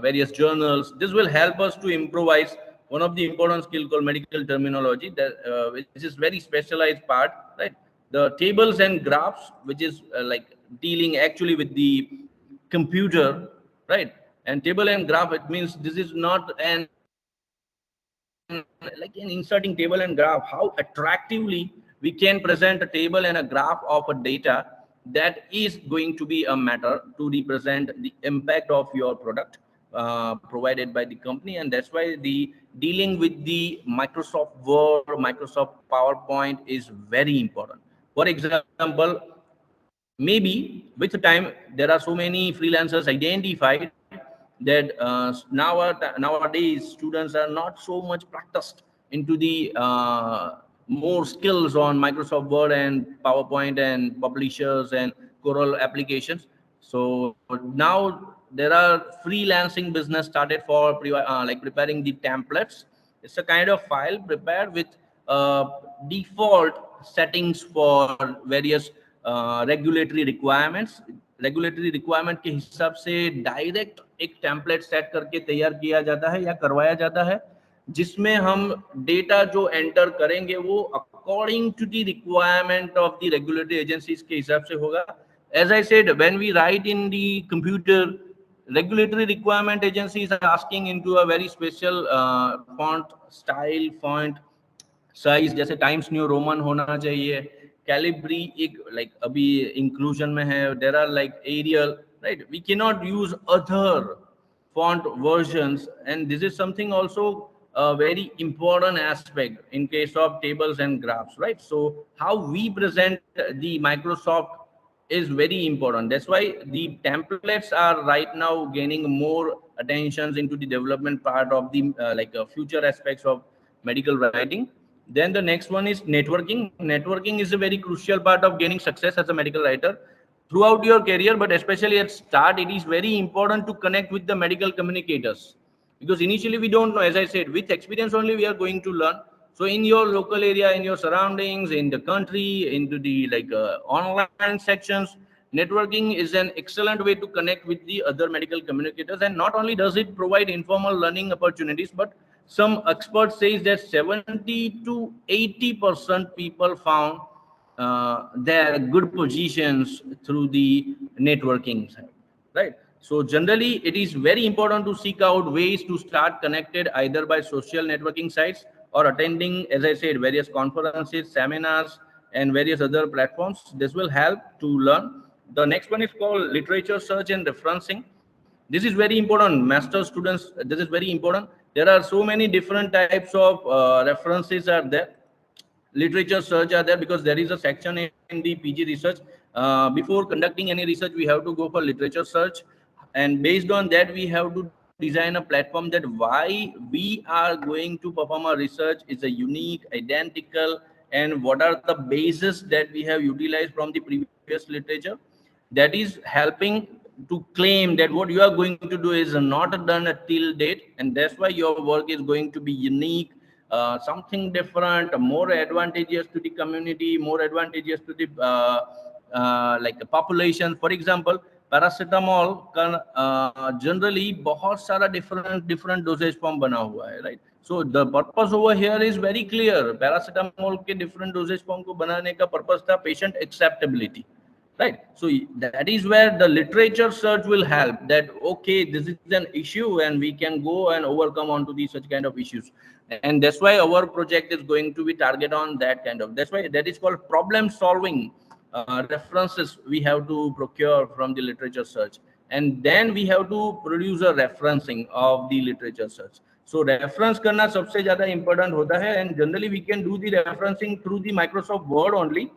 Various journals. This will help us to improvise one of the important skill called medical terminology, that which is very specialized part, right? The tables and graphs, which is like dealing actually with the computer, right? And table and graph, it means this is not an like in inserting table and graph. How attractively we can present a table and a graph of a data, that is going to be a matter to represent the impact of your product provided by the company. And that's why the dealing with the Microsoft Word, Microsoft PowerPoint is very important. For example, maybe with the time there are so many freelancers identified that nowadays students are not so much practiced into the more skills on Microsoft Word and PowerPoint and publishers and Corel applications. So now there are freelancing business started for like preparing the templates. It's a kind of file prepared with default settings for various regulatory requirements. Regulatory requirement के हिसाब से direct एक template set करके तैयार किया जाता है या करवाया जाता है, जिसमें हम डेटा जो एंटर करेंगे वो according to the requirement of the regulatory agencies के हिसाब से होगा. As I said, when we write in the computer, regulatory requirement agencies are asking into a very special font style, font size, जैसे Times New Roman होना चाहिए, Calibri एक like अभी inclusion में है, there are like Arial, right, we can not use other font versions, and this is something also a very important aspect in case of tables and graphs, right? So how we present the Microsoft is very important. That's why the templates are right now gaining more attentions into the development part of the future aspects of medical writing. Then the next one is networking. Networking is a very crucial part of gaining success as a medical writer throughout your career, but especially at start, it is very important to connect with the medical communicators, because initially we don't know. As I said, with experience only we are going to learn. So in your local area, in your surroundings, in the country, into the online sections, networking is an excellent way to connect with the other medical communicators. And not only does it provide informal learning opportunities, but some experts say that 70 to 80% people found their good positions through the networking side, right? So generally it is very important to seek out ways to start connected either by social networking sites or attending, as I said, various conferences, seminars, and various other platforms. This will help to learn. The next one is called literature search and referencing. This is very important, master students. This is very important. There are so many different types of references are there, literature search are there, because there is a section in the PG research. Before conducting any research, we have to go for literature search, and based on that we have to design a platform that why we are going to perform a research is a unique, identical, and what are the bases that we have utilized from the previous literature, that is helping to claim that what you are going to do is not done till date, and that's why your work is going to be unique, something different, more advantageous to the community, more advantageous to the like population. For example, paracetamol का generally बहुत सारा different different doses form बना हुआ है, right? So the purpose over here is very clear. Paracetamol के different doses form को बनाने का पर्पस था patient acceptability, right? So that is where the literature search will help, that okay, this is an issue and we can go and overcome onto these such kind of issues. And that's why our project is going to be target on that kind of, that's why that is called problem solving references we have to procure from the literature search, and then we have to produce a referencing of the literature search. So reference करना सबसे ज़्यादा important होता है, and generally we can do the referencing through the Microsoft Word only,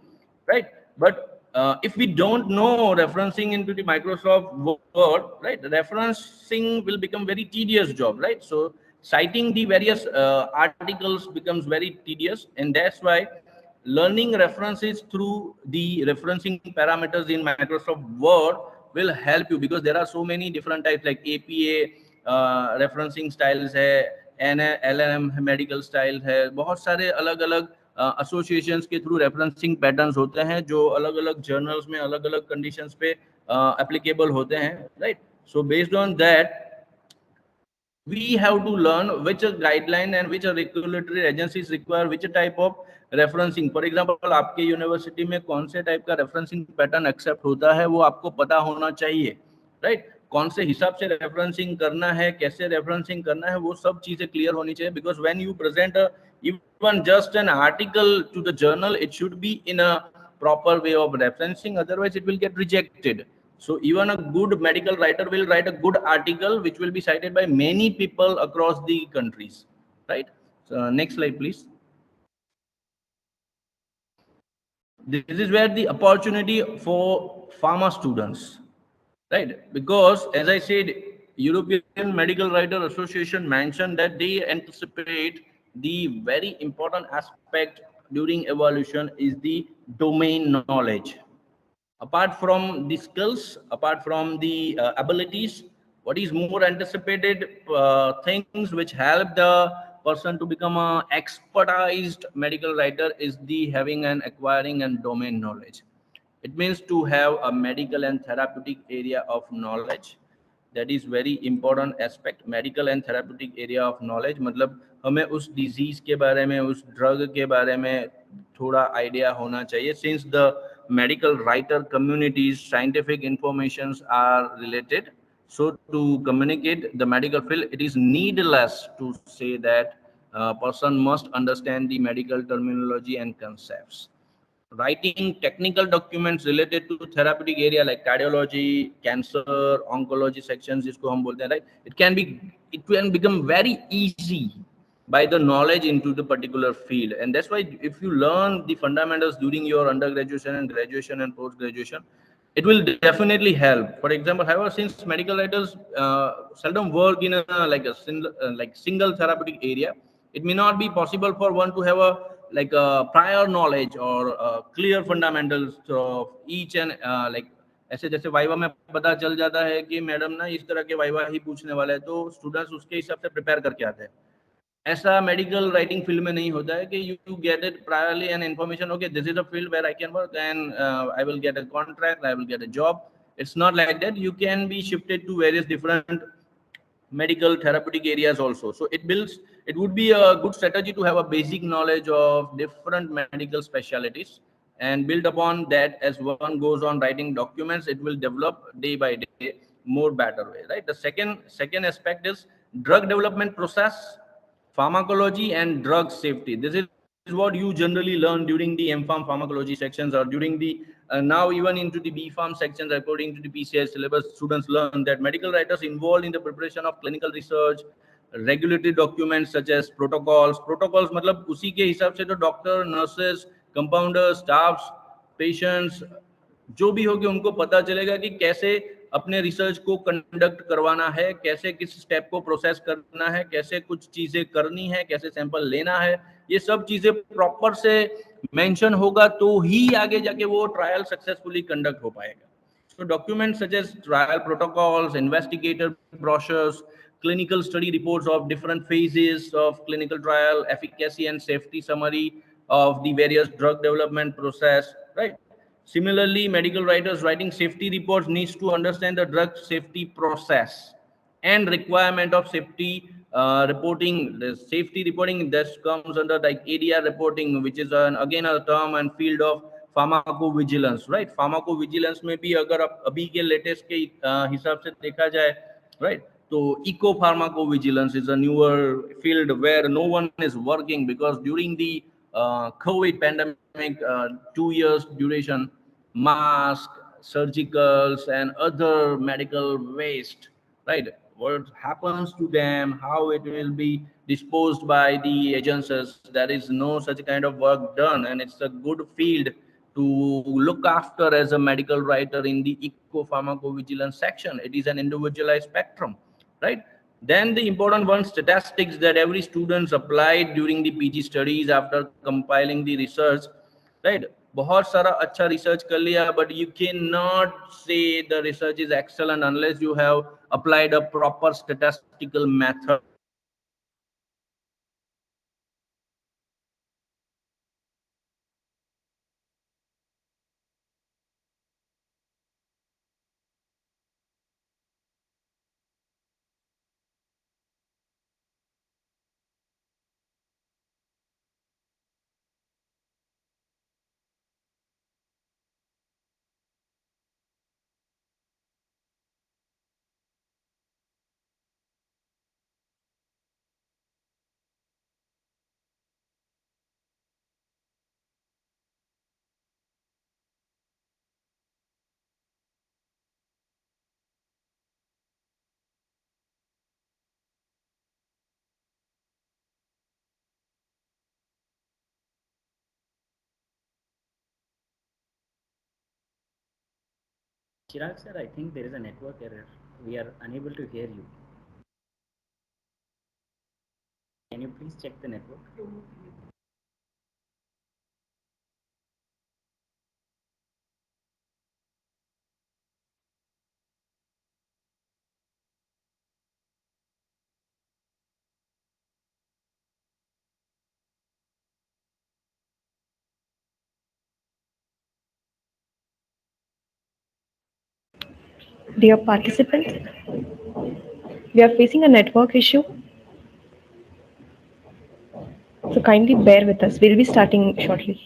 right? But if we don't know referencing into the Microsoft Word, right, referencing will become very tedious job, right? So citing the various articles becomes very tedious, and that's why learning references through the referencing parameters in Microsoft Word will help you, because there are so many different types like APA referencing styles है, LLM medical style है, बहुत सारे अलग अलग associations के through referencing patterns होते हैं जो अलग अलग जर्नल्स में अलग अलग कंडीशंस पे एप्लीकेबल होते हैं, right? So based on that we have to learn which guideline and which regulatory agencies require which type of referencing. For example, आपके यूनिवर्सिटी में कौन से टाइप का रेफरेंसिंग पैटर्न एक्सेप्ट होता है वो आपको पता होना चाहिए, राइट? कौन से हिसाब से रेफरेंसिंग करना है, कैसे रेफरेंसिंग करना है, वो सब चीजें क्लियर होनी चाहिए. Because when you present even just an article to the journal, it should be in a proper way of referencing, otherwise it will get rejected. So even a good medical writer will write a good article which will be cited by many people across the countries, right? So next slide, please. This is where the opportunity for pharma students, right? Because as I said, European Medical Writer Association mentioned that they anticipate the very important aspect during evaluation is the domain knowledge. Apart from the skills, apart from the abilities, what is more anticipated things which help the person to become a expertized medical writer is the having and acquiring and domain knowledge. It means to have a medical and therapeutic area of knowledge. That is very important aspect, medical and therapeutic area of knowledge, मतलब हमें उस disease के बारे में, उस drug के बारे में थोड़ा आइडिया होना चाहिए, since the medical writer communities scientific informations are related. So to communicate the medical field, it is needless to say that a person must understand the medical terminology and concepts. Writing technical documents related to therapeutic area like cardiology, cancer, oncology sections, जिसको हम बोलते हैं, right? It can become very easy by the knowledge into the particular field, and that's why if you learn the fundamentals during your undergraduation and graduation and post graduation, it will definitely help. For example, however, since medical writers seldom work in a like single therapeutic area, it may not be possible for one to have a like a prior knowledge or clear fundamentals of each and like ऐसे जैसे viva में पता चल जाता है कि madam ना इस तरह के वाइवा ही पूछने वाला है, तो स्टूडेंट्स उसके हिसाब से प्रिपेयर करके आते हैं। ऐसा मेडिकल राइटिंग फील्ड में नहीं होता है कि you get it priorly an information, okay this is a field where I can work and I will get a contract, I will get a job. It's not like that, you can be shifted to various different medical therapeutic areas also. So it would be a good strategy to have a basic knowledge of different medical specialties, and build upon that as one goes on writing documents, it will develop day by day more better way, right? The second aspect is drug development process, pharmacology and drug safety. This is what you generally learn during the M.Pharm pharmacology sections, or during the now even into the B.Pharm sections. According to the PCI syllabus, students learn that medical writers involved in the preparation of clinical research, regulatory documents such as protocols मतलब उसी के हिसाब से तो doctor, nurses, compounder, staffs, patients जो भी होगी उनको पता चलेगा कि कैसे अपने रिसर्च को कंडक्ट करवाना है, कैसे किस स्टेप को प्रोसेस करना है, कैसे कुछ चीजें करनी है, कैसे सैंपल लेना है, ये सब चीजें प्रॉपर से मेंशन होगा तो ही आगे जाके वो ट्रायल सक्सेसफुली कंडक्ट हो पाएगा। So documents such as trial protocols, investigator brochures, clinical study reports of different phases of clinical trial, efficacy and safety summary of the various drug development process, right? Similarly, medical writers writing safety reports needs to understand the drug safety process and requirement of safety reporting. The safety reporting that comes under like ADR reporting, which is again a term and field of pharmacovigilance, right? Pharmacovigilance में भी अगर आप अभी के latest के हिसाब से देखा जाए, राइट, तो eco pharmacovigilance is a newer field where no one is working, because during the COVID pandemic 2 years duration, mask, surgicals and other medical waste, right, what happens to them, how it will be disposed by the agencies, there is no such kind of work done, and it's a good field to look after as a medical writer in the eco pharmacovigilance section. It is an individualized spectrum, right? Then the important one, statistics that every students applied during the PG studies after compiling the research, right? बहुत सारा अच्छा research कर लिया, but you cannot say the research is excellent unless you have applied a proper statistical method into the research. So statistics are very important Chirag sir, I think there is a network error. We are unable to hear you. Can you please check the network? Dear participants, We are facing a network issue, so kindly bear with us. We'll be starting shortly.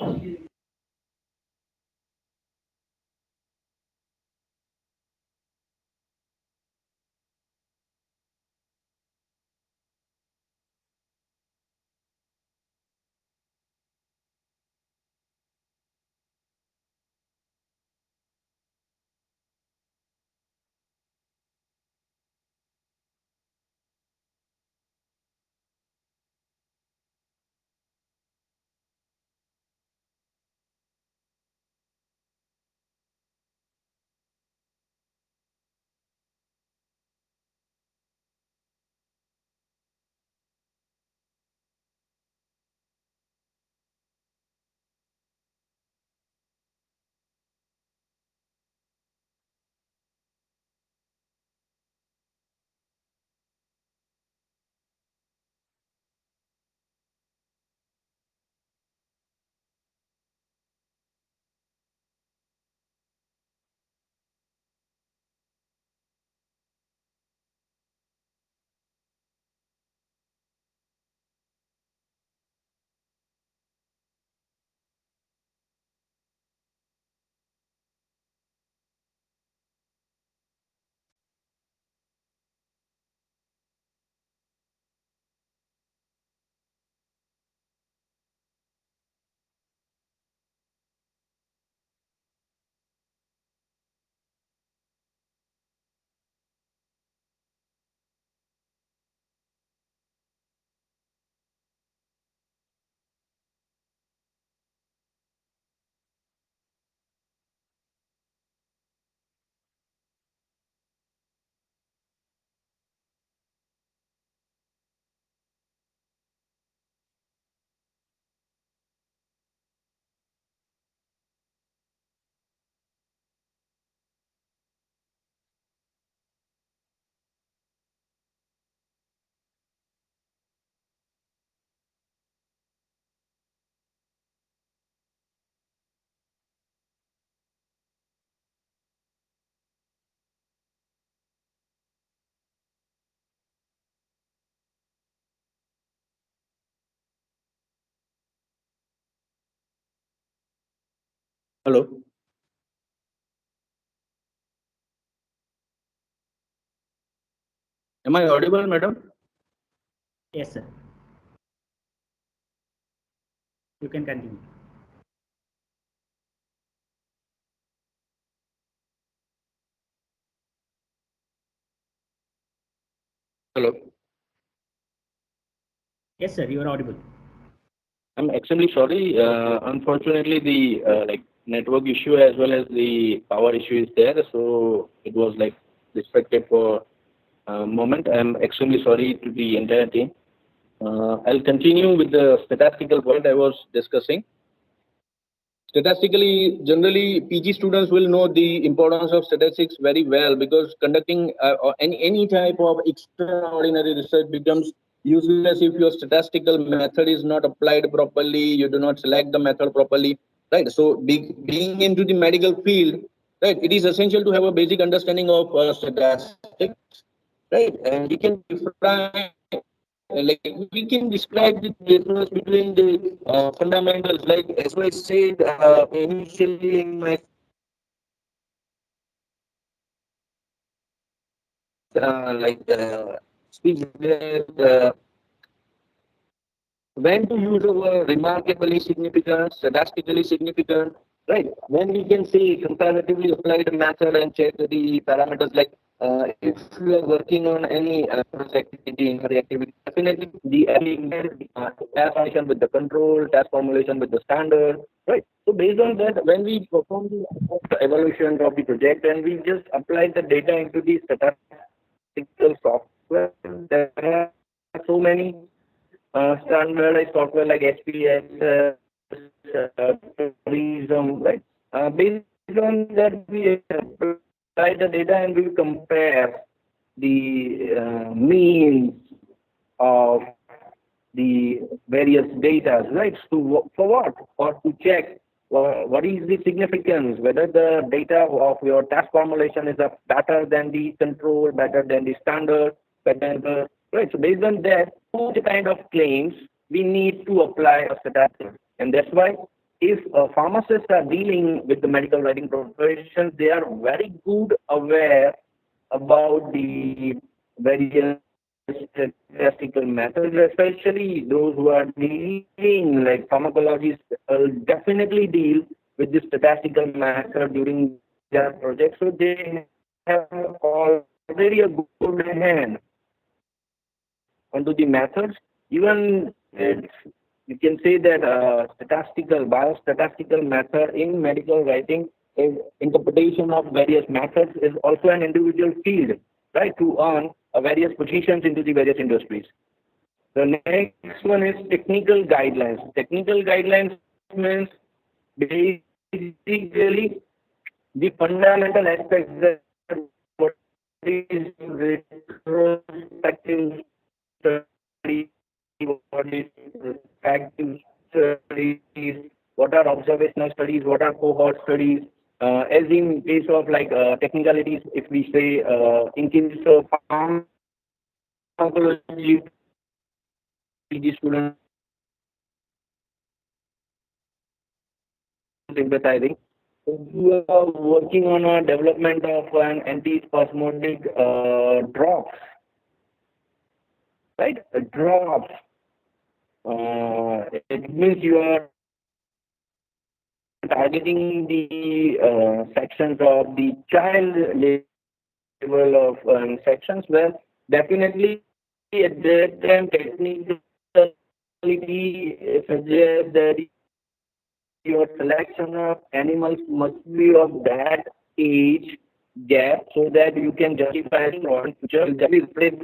Hello. Am I audible, madam? Yes, sir. You can continue. Hello. Yes, sir. You are audible. I'm extremely sorry. Unfortunately, the network issue as well as the power issue is there, so it was like distracted for a moment. I'm extremely sorry to the entire team. I'll continue with the statistical point I was discussing. Statistically, generally, PG students will know the importance of statistics very well because conducting any type of extraordinary research becomes useless if your statistical method is not applied properly, you do not select the method properly, right? So, being into the medical field, right, it is essential to have a basic understanding of statistics, right? And we can define, we can describe the difference between the fundamentals, like as I said initially in my speech, that when to use a word remarkably significant, statistically significant, right? When we can say comparatively apply the method and check the parameters, like if you are working on any activity in reactivity, definitely the task formulation with the control, task formulation with the standard, right? So based on that, when we perform the evaluation of the project and we just apply the data into the statistical software, there are so many standardized software like SPS, tourism, right? Based on that, we apply the data and we compare the means of the various data, right? For what? Or to check what is the significance, whether the data of your task formulation is better than the control, better than the standard, patent, right? So based on that, two kind of claims we need to apply a statistics. And that's why if pharmacists are dealing with the medical writing profession, they are very good aware about the various statistical methods, especially those who are dealing like pharmacologists definitely deal with the statistical method during their project. So they have already a good hand onto the methods. Even you can say that biostatistical method in medical writing is interpretation of various methods is also an individual field, right, to earn various positions into the various industries. The next one is technical guidelines. Technical guidelines means basically the fundamental aspects that what is retrospective study, what is active studies, what are observational studies, what are cohort studies. As in case of like technicalities, if we say in case of pharmacology, PG students sympathizing. You are working on a development of an antispasmodic drops, right? Drops. It means you are targeting the sections of the child level of sections where definitely at that time technically suggests that your selection of animals must be of that age gap so that you can justify the product future जब भी replace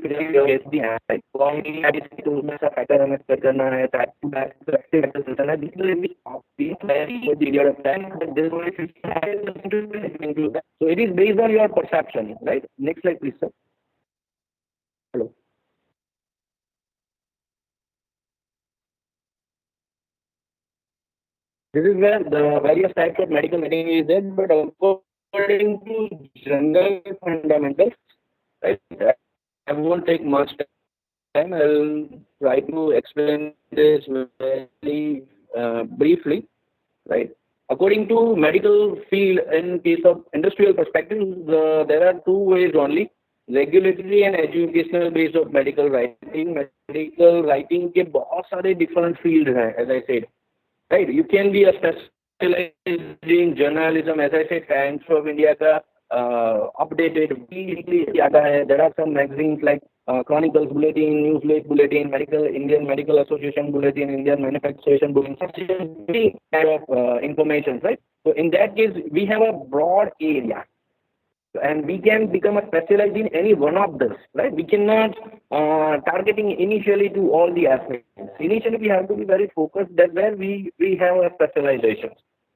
the asset कौन सी statistic tools में सब factor हमें set करना है type to back to active factor चलना है this will be obvious very good period of time but this only 50 to include that. So it is based on your perception, right? Next slide please, sir. Hello. This is where the various types of medical writing is there, but according to general fundamentals, right, I won't take much time. I'll try to explain this very briefly, right. According to medical field, in case of industrial perspective, there are two ways only: regulatory and educational base of medical writing. Medical writing के बहुत सारे different fields हैं, as I said. Right, you can be a specialized in journalism, as I said, Times of India का updated weekly आता है. There are some magazines like Chronicles Bulletin, Newsweek Bulletin, Indian Medical Association Bulletin, Indian Manufacturing Bulletin, such a kind of information, right? So in that case, we have a broad area. And we can become a specialized in any one of this, right? We cannot targeting initially to all the aspects. Initially, we have to be very focused. That's where we have a specialization.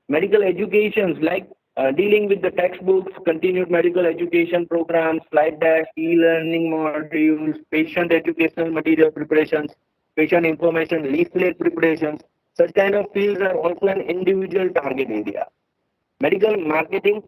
Medical educations like dealing with the textbooks, continued medical education programs, slide decks, e-learning modules, patient educational material preparations, patient information leaflet preparations. Such kind of fields are also an individual target area. Medical marketing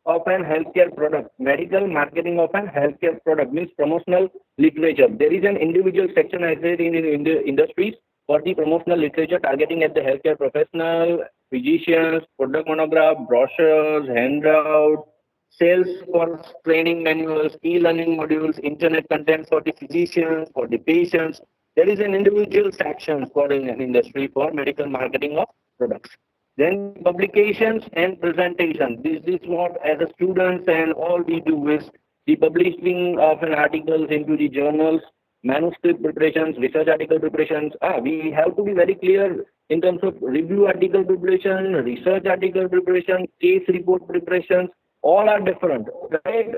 of an healthcare product. Medical marketing of an healthcare product means promotional literature. There is an individual section I said in the industries for the promotional literature targeting at the healthcare professional, physicians, product monograph, brochures, handout, sales for training manuals, e-learning modules, internet content for the physicians, for the patients. There is an individual section for an industry for medical marketing of products. Then publications and presentation. This is what as a students and all we do is the publishing of an articles into the journals, manuscript preparations, research article preparations. We have to be very clear in terms of review article preparation, research article preparation, case report preparations. All are different, right?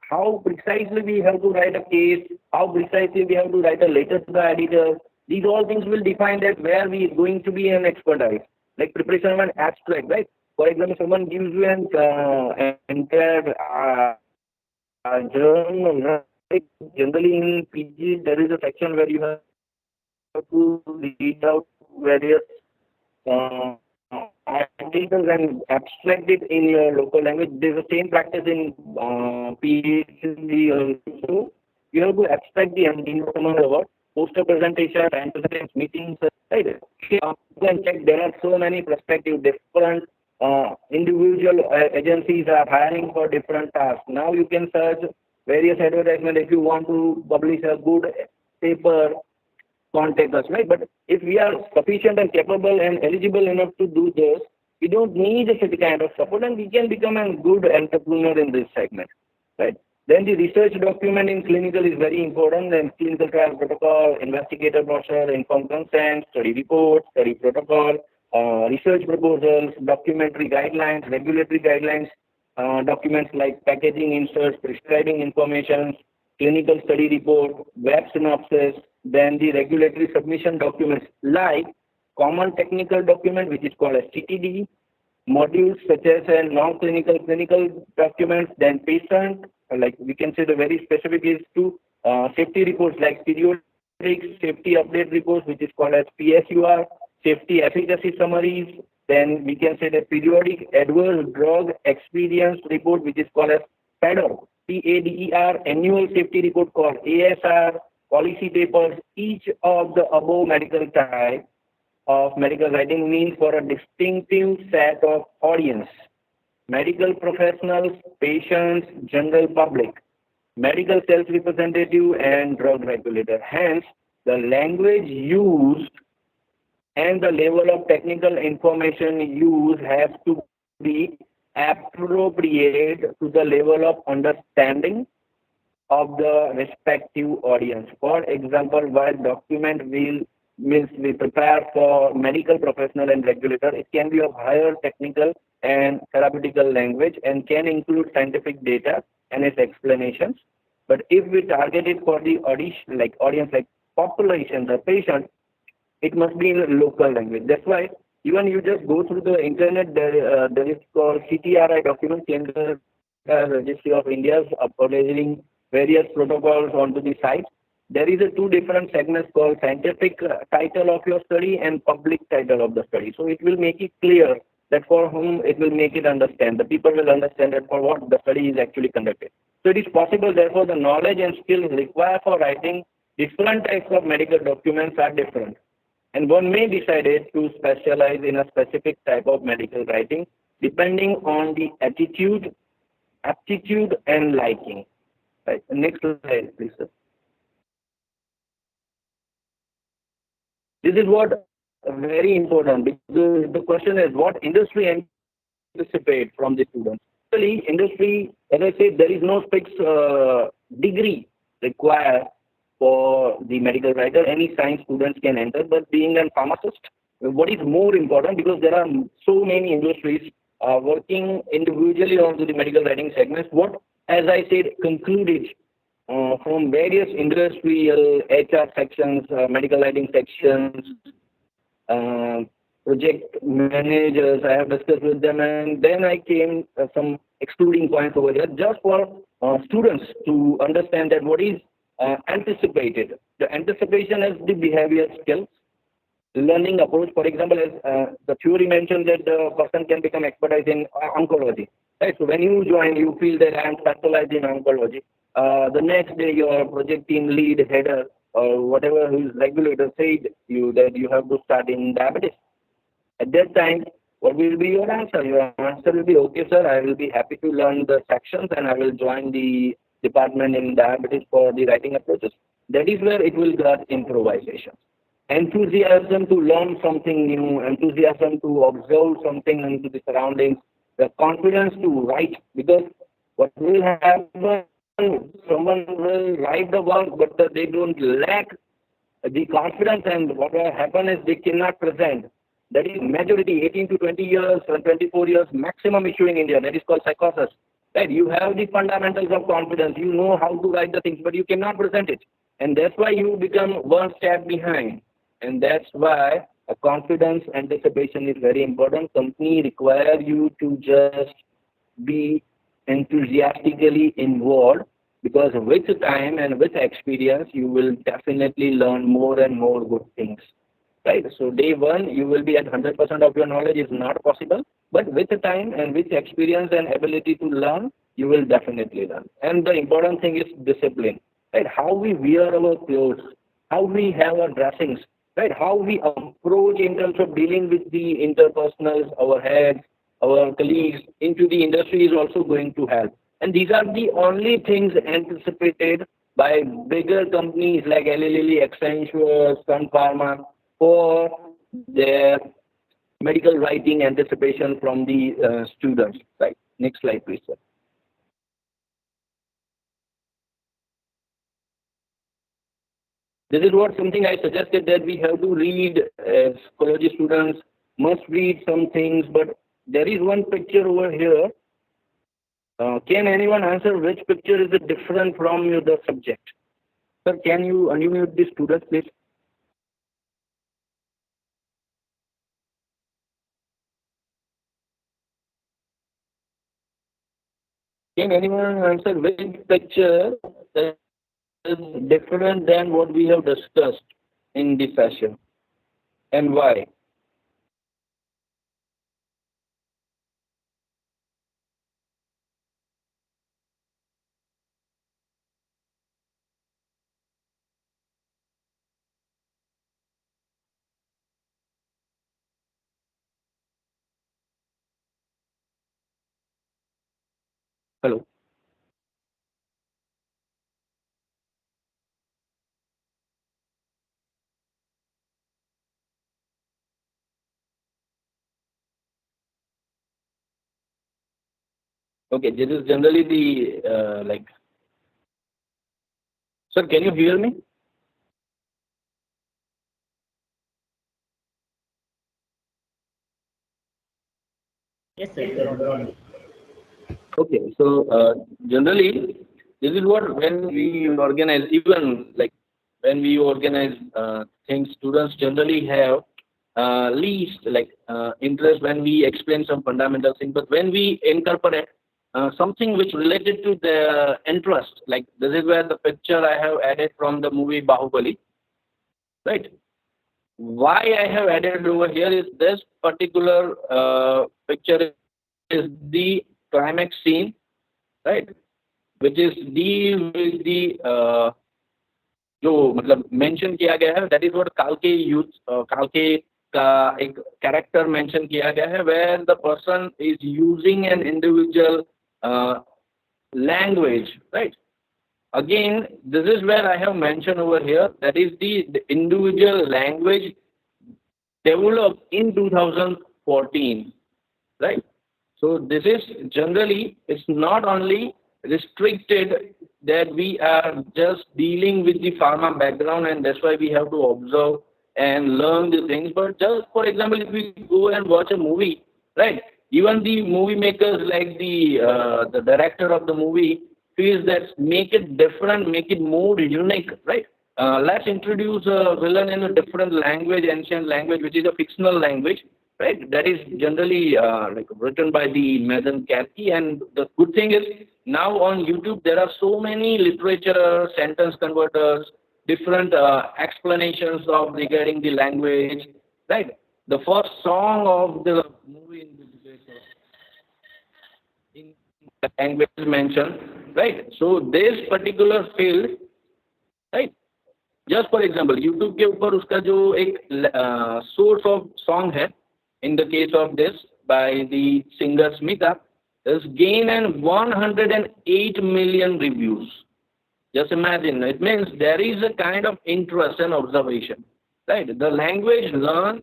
How precisely we have to write a case, how precisely we have to write a letter to the editor. These all things will define that where we are going to be an expertise. Like preparation of an abstract, right? For example, someone gives you an entire journal, right? Generally in PG, there is a section where you have to read out various articles and abstract it in your local language. There's the same practice in PhD also. You have to abstract the MD document about poster presentation and presentations, meetings, right? You can check there are so many prospective different individual agencies are hiring for different tasks. Now you can search various advertisements if you want to publish a good paper, contact us, right? But if we are sufficient and capable and eligible enough to do this, we don't need such kind of support and we can become a good entrepreneur in this segment, right? Then the research document in clinical is very important and clinical trial protocol, investigator brochure, informed consent, study report, study protocol, research proposals, documentary guidelines, regulatory guidelines, documents like packaging inserts, prescribing information, clinical study report, web synopsis, then the regulatory submission documents like common technical document which is called as CTD, modules such as non-clinical clinical documents, then patient, like we can say the very specific is to safety reports like periodic safety update reports which is called as PSUR, safety efficacy summaries, then we can say the periodic adverse drug experience report which is called as PADER, PADER, annual safety report called ASR, policy papers. Each of the above medical type of medical writing means for a distinctive set of audience: medical professionals, patients, general public, medical sales representative, and drug regulator. Hence, the language used and the level of technical information used has to be appropriate to the level of understanding of the respective audience. For example, while document will means we prepare for medical professional and regulator, it can be of higher technical and therapeutical language and can include scientific data and its explanations. But if we target it for the audience like population, the patient, it must be in local language. That's why even you just go through the internet, there is called CTRI document, Central Registry of India's uploading various protocols onto the site. There is a two different segments called scientific title of your study and public title of the study. So it will make it clear that for whom it will make it understand. The people will understand that for what the study is actually conducted. So it is possible, therefore, the knowledge and skills required for writing different types of medical documents are different. And one may decide to specialize in a specific type of medical writing depending on the attitude, aptitude, and liking. Right. Next slide, please, sir. This is what very important because the question is what industry anticipate from the students. Actually, industry, as I said, there is no fixed degree required for the medical writer. Any science students can enter, but being a pharmacist, what is more important because there are so many industries working individually onto the medical writing segments. What, as I said, concluded from various industrial HR sections, medical writing sections, project managers, I have discussed with them, and then I came some excluding points over here just for students to understand that what is anticipated. The anticipation is the behavior skills, learning approach. For example, as the theory mentioned that the person can become expertise in oncology. Right? So when you join, you feel that I am specialized in oncology. The next day, your project team lead, header, or whatever his regulator said you that you have to start in diabetes. At that time, what will be your answer? Your answer will be, okay, sir, I will be happy to learn the sections and I will join the department in diabetes for the writing approaches. That is where it will get improvisation. Enthusiasm to learn something new, enthusiasm to observe something into the surroundings, the confidence to write, because what will happen, someone will write the work, but they don't lack the confidence, and what will happen is they cannot present. That is majority, 18 to 20 years, 24 years, maximum issue in India. That is called psychosis. Right? You have the fundamentals of confidence. You know how to write the things, but you cannot present it. And that's why you become one step behind. And that's why a confidence anticipation is very important. Company require you to just be enthusiastically involved, because with time and with experience, you will definitely learn more and more good things. Right? So day one, you will be at 100% of your knowledge is not possible, but with time and with experience and ability to learn, you will definitely learn. And the important thing is discipline. right? How we wear our clothes, how we have our dressings, right? How we approach in terms of dealing with the interpersonals, our heads, our colleagues into the industry is also going to help. And these are the only things anticipated by bigger companies like Eli Lilly, Accenture, Sun Pharma for their medical writing anticipation from the students. Right. Next slide, please, sir. This is what something I suggested that we have to read as college students must read some things, but there is one picture over here. Can anyone answer which picture is different from the subject? Sir, can you unmute the students, please? Can anyone answer which picture is different than what we have discussed in the session and why? Hello. Okay, this is generally the like. Sir, can you hear me? Yes, sir, you're audible. Okay, so generally, this is what when we organize, even like when we organize things, students generally have least like interest when we explain some fundamental thing. But when we incorporate something which related to their interest, like this is where the picture I have added from the movie Bahubali, right? Why I have added over here is this particular picture is the climax scene, right? Which is deal with the जो मतलब mention किया गया है, that is what काल्के youth काल्के का एक character mention किया गया है, where the person is using an individual language, right? Again, this is where I have mentioned over here, that is the individual language developed in 2014, right? So this is generally, it's not only restricted that we are just dealing with the pharma background and that's why we have to observe and learn the things. But just for example, if we go and watch a movie, right? Even the movie makers, like the director of the movie, feels that make it different, make it more unique, right? Let's introduce a villain in a different language, ancient language, which is a fictional language, right? That is generally like written by the Madan Kathy. And the good thing is now on YouTube there are so many literature, sentence converters, different explanations of regarding the language, right? The first song of the movie in the language is mentioned, right? So this particular field, right? Just for example YouTube के ऊपर उसका जो एक source of song है in the case of this by the singer Smita is gain and 108 million reviews. Just imagine, it means there is a kind of interest and observation, right? The language learned,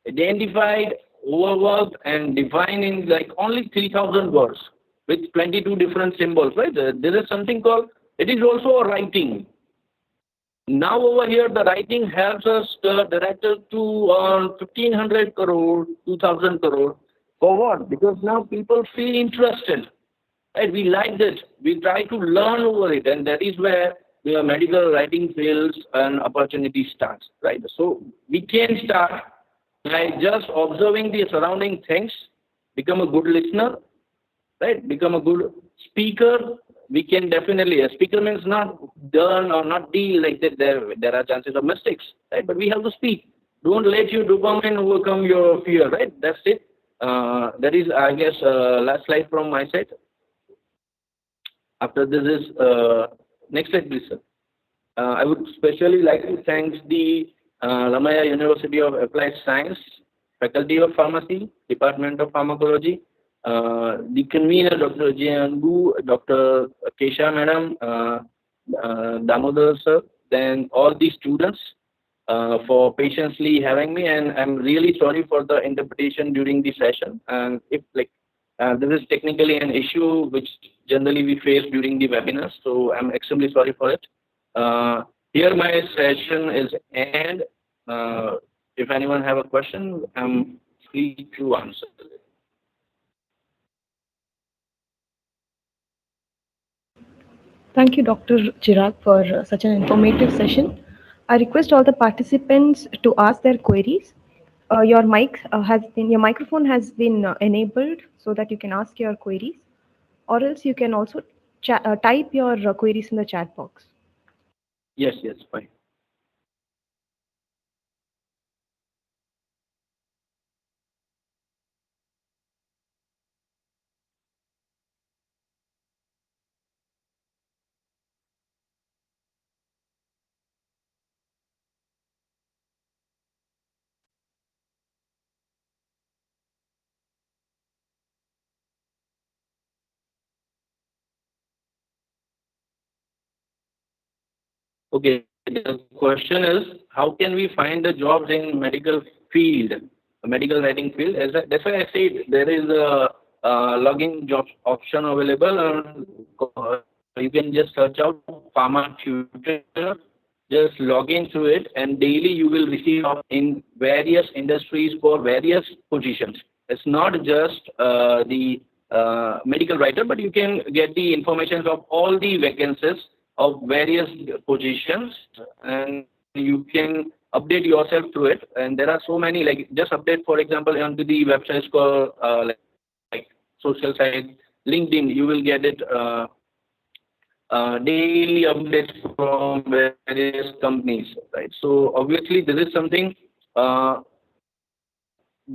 identified, overworked, and defined in like only 3,000 words with 22 different symbols, right? There is something called, it is also a writing. Now over here, the writing helps us, the director, to 1,500 crore, 2,000 crore. For what? Because now people feel interested. Right? We like it. We try to learn over it, and that is where the medical writing fields and opportunity starts. Right? So we can start by just observing the surrounding things, become a good listener, right? Become a good speaker. We can definitely, a speaker means not done or not deal like that. There are chances of mistakes, right? But we have to speak. Don't let your dopamine overcome your fear, right? That's it. That is, I guess, last slide from my side. After this is next slide, please, sir. I would especially like to thank the Ramaya University of Applied Science, Faculty of Pharmacy, Department of Pharmacology, the convener, Dr. Jiangu, Dr. Kesha Madam, Damodar sir, then all the students for patiently having me. And I'm really sorry for the interpretation during the session. And if like this is technically an issue which generally we face during the webinar, so I'm extremely sorry for it. Here my session is end. If anyone have a question, I'm free to answer. Thank you, Dr. Chirag, for such an informative session. I request all the participants to ask their queries. Your microphone has been enabled so that you can ask your queries, or else you can also type your queries in the chat box. Yes, yes, fine. Okay, the question is, how can we find the jobs in medical field, medical writing field? That's why I said there is a login jobs option available. You can just search out Pharma Tutor, just log into it, and daily you will receive in various industries for various positions. It's not just the medical writer, but you can get the information of all the vacancies of various positions, and you can update yourself to it. And there are so many, like just update, for example, onto the websites called like social sites, LinkedIn. You will get it daily updates from various companies, right? So obviously this is something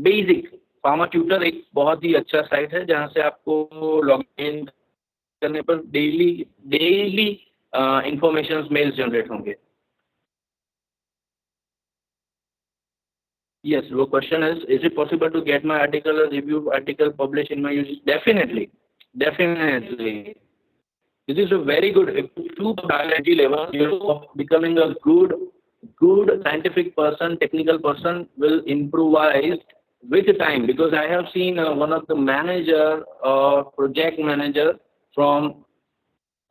basic pharma tutor एक बहुत ही अच्छा site है जहां से आपको log in करने पर daily daily information mails generate होंगे. Yes, your question is it possible to get my article or review article published in my UGC? Definitely, definitely. This is a very good, if you biology level, you're becoming a good scientific person, technical person will improvise with time, because I have seen one of the manager or project manager from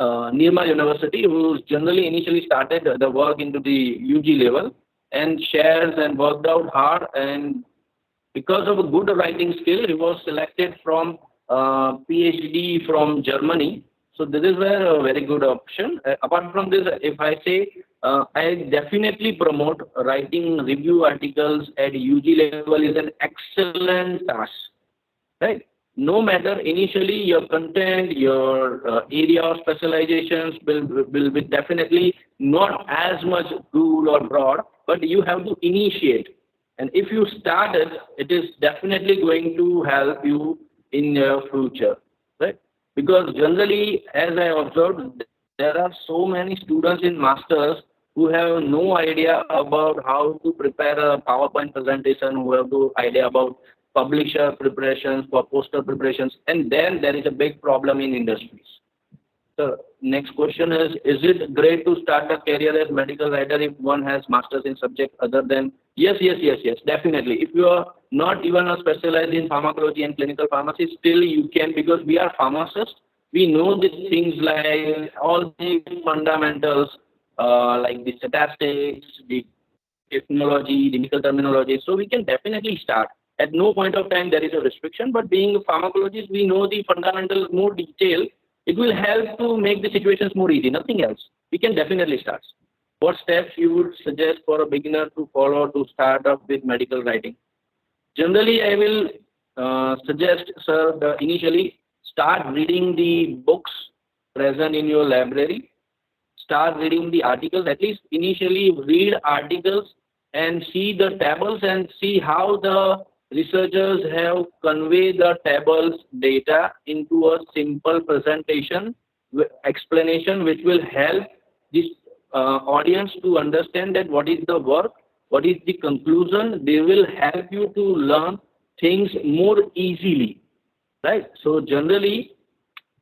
Nirma University, who generally initially started the work into the UG level and shares and worked out hard, and because of a good writing skill, he was selected from PhD from Germany. So this is a very good option. Apart from this, if I say, I definitely promote writing review articles at UG level is an excellent task, right? No matter initially your content, your area of specializations will be definitely not as much good or broad, but you have to initiate. And if you start it, it is definitely going to help you in your future, right? Because generally, as I observed, there are so many students in masters who have no idea about how to prepare a PowerPoint presentation, who have no idea about publisher preparations, for poster preparations, and then there is a big problem in industries. The next question is it great to start a career as medical writer if one has masters in subject other than? Yes, yes, yes, yes, definitely. If you are not even a specialized in pharmacology and clinical pharmacy, still you can, because we are pharmacists. We know these things like all the fundamentals, like the statistics, the technology, the medical terminology. So we can definitely start. At no point of time there is a restriction, but being a pharmacologist, we know the fundamentals more detail. It will help to make the situations more easy, nothing else. We can definitely start. What steps you would suggest for a beginner to follow to start off with medical writing? Generally, I will suggest, sir, initially start reading the books present in your library. Start reading the articles. At least initially read articles and see the tables and see how the researchers have conveyed the tables data into a simple presentation explanation, which will help this audience to understand that what is the work, what is the conclusion. They will help you to learn things more easily, right? So generally,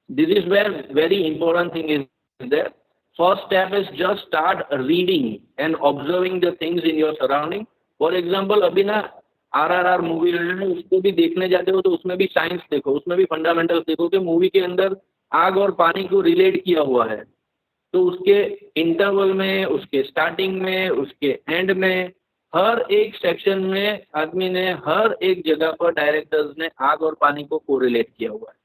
this is where very important thing is there. First step is just start reading and observing the things in your surrounding. For example, अभी ना RRR movie है, उसको भी देखने जाते हो तो उसमें भी साइंस देखो, उसमें भी फंडामेंटल्स देखो कि मूवी के अंदर आग और पानी को रिलेट किया हुआ है। तो उसके इंटरवल में, उसके स्टार्टिंग में, उसके एंड में, हर एक सेक्शन में आदमी ने हर एक जगह पर डायरेक्टर्स ने आग और पानी को कोरिलेट किया हुआ है।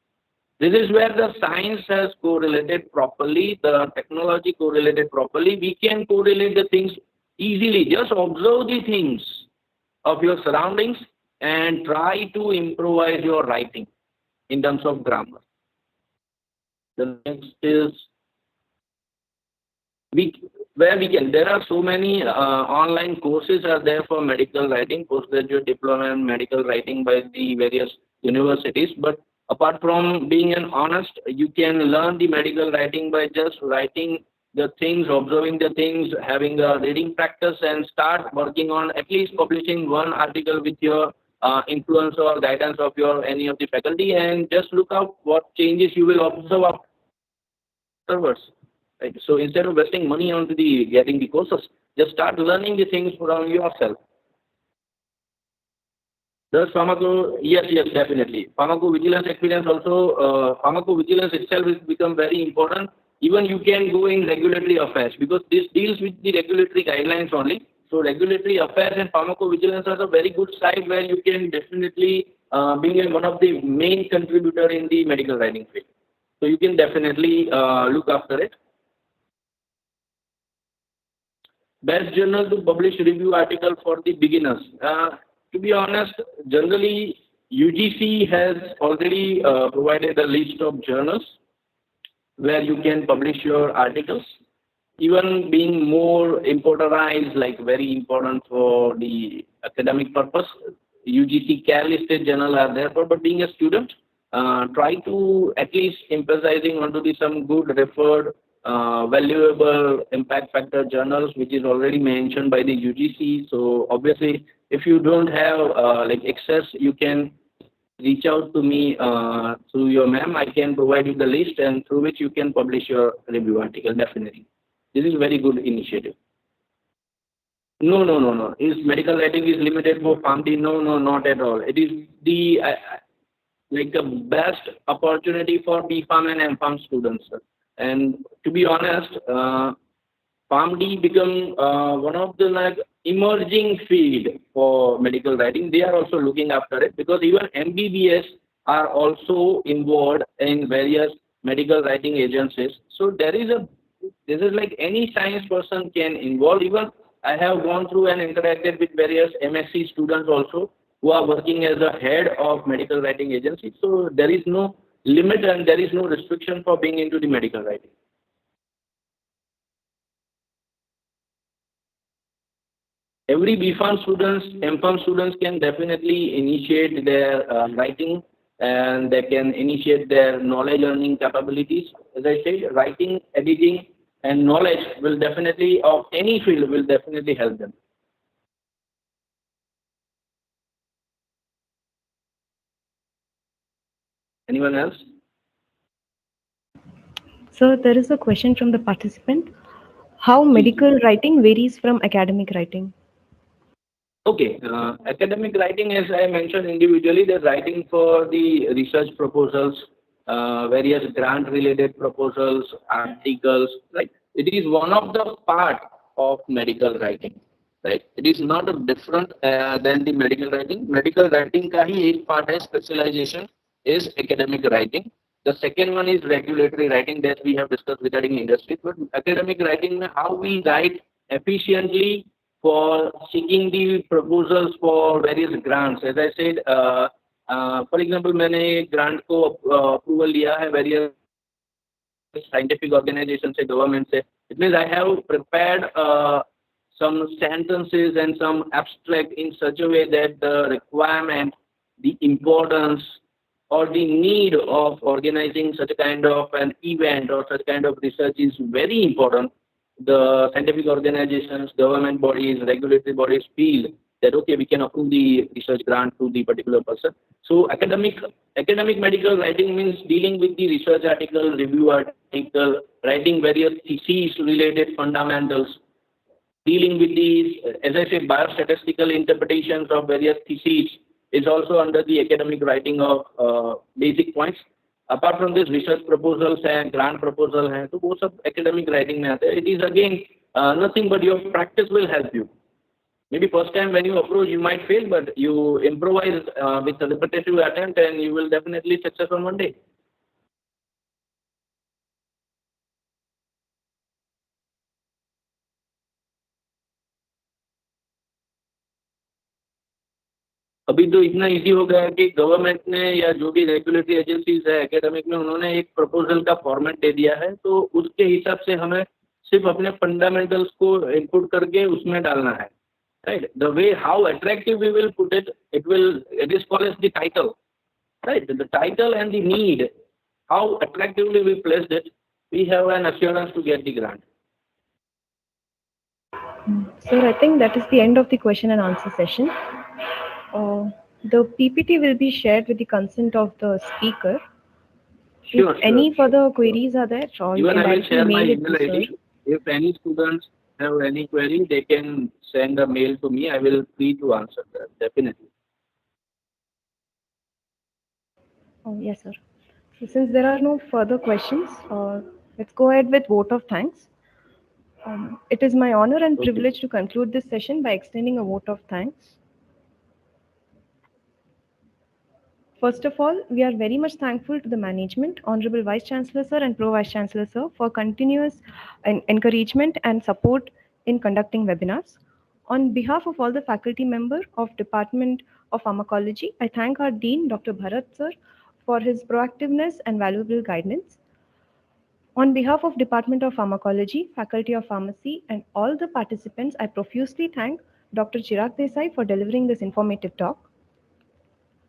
This is where the science has correlated properly, the technology correlated properly. We can correlate the things easily. Just observe the things of your surroundings and try to improvise your writing in terms of grammar. The next is where we can. There are so many online courses are there for medical writing, postgraduate diploma in medical writing by the various universities. But apart from being an honest, you can learn the medical writing by just writing the things, observing the things, having a reading practice, and start working on at least publishing one article with your influence or guidance of your any of the faculty, and just look out what changes you will observe afterwards. Right? So instead of wasting money on the getting the courses, just start learning the things from yourself. Does yes, definitely. Pharmacovigilance experience also, pharmacovigilance itself has become very important. Even you can go in regulatory affairs because this deals with the regulatory guidelines only. So regulatory affairs and pharmacovigilance are a very good side where you can definitely be one of the main contributor in the medical writing field. So you can definitely look after it. Best journal to publish review article for the beginners. To be honest, generally UGC has already provided a list of journals where you can publish your articles. Even being more importantized, like very important for the academic purpose, UGC care listed journal are there. But being a student, try to at least emphasizing onto the some good referred valuable impact factor journals which is already mentioned by the UGC. So obviously if you don't have like access, you can reach out to me through your ma'am. I can provide you the list and through which you can publish your review article. Definitely, this is very good initiative. No. Is medical writing is limited for PharmD? No, not at all. It is the like the best opportunity for BPharm and MPharm students. And to be honest, PharmD become one of the like emerging field for medical writing. They are also looking after it because even MBBS are also involved in various medical writing agencies. So this is like any science person can involve. Even I have gone through and interacted with various MSc students also who are working as a head of medical writing agency. So there is no limit and there is no restriction for being into the medical writing. Every BPharm students, MPharm students can definitely initiate their writing and they can initiate their knowledge learning capabilities. As I said, writing, editing and knowledge will definitely, of any field, will definitely help them. Anyone else? So there is a question from the participant. How medical writing varies from academic writing? Okay, academic writing, as I mentioned individually, the writing for the research proposals, various grant-related proposals, articles, right? It is one of the part of medical writing, right? It is not a different than the medical writing. Medical writing का ही एक part है specialization is academic writing. The second one is regulatory writing that we have discussed regarding industry. But academic writing, how we write efficiently for seeking the proposals for various grants. As I said, for example, मैंने grant को approval लिया है various scientific organizations से, government से. It means I have prepared some sentences and some abstract in such a way that the requirement, the importance, or the need of organizing such a kind of an event or such kind of research is very important. the scientific organizations, government bodies, regulatory bodies feel that okay, we can approve the research grant to the particular person. So academic medical writing means dealing with the research article, review article, writing various theses related fundamentals, dealing with these, as I said, biostatistical interpretations of various theses is also under the academic writing of basic points. Apart from this, research proposals and grant proposal हैं, तो वो सब academic writing में आते हैं. It is again nothing but your practice will help you. Maybe first time when you approach, you might fail, but you improvise with a repetitive attempt, and you will definitely success on one day. अभी तो इतना easy हो गया है कि government ने या जो भी रेगुलेटरी एजेंसीज है एकेडमिक में उन्होंने एक प्रपोजल का फॉर्मेट दे दिया है, तो उसके हिसाब से हमें सिर्फ अपने फंडामेंटल्स को इनपुट करके उसमें डालना है, right. The way how attractive we will put it, it is called as the title, right. The title and the need, how attractively we placed it, we have an assurance to get the grant. Sir, I think that is the end of the question and answer session. The PPT will be shared with the consent of the speaker. Sure, If any sure. further queries are there, or you Even can I will directly share my mail it email to ID. sir. If any students have any query, they can send a mail to me. I will free to answer that, definitely. Oh, yes, sir. So since there are no further questions, let's go ahead with vote of thanks. It is my honor and Okay. privilege to conclude this session by extending a vote of thanks. First of all, we are very much thankful to the management, Honorable Vice Chancellor Sir and Pro Vice Chancellor Sir, for continuous encouragement and support in conducting webinars. On behalf of all the faculty members of Department of Pharmacology, I thank our Dean, Dr. Bharat Sir, for his proactiveness and valuable guidance. On behalf of Department of Pharmacology, Faculty of Pharmacy, and all the participants, I profusely thank Dr. Chirag Desai for delivering this informative talk.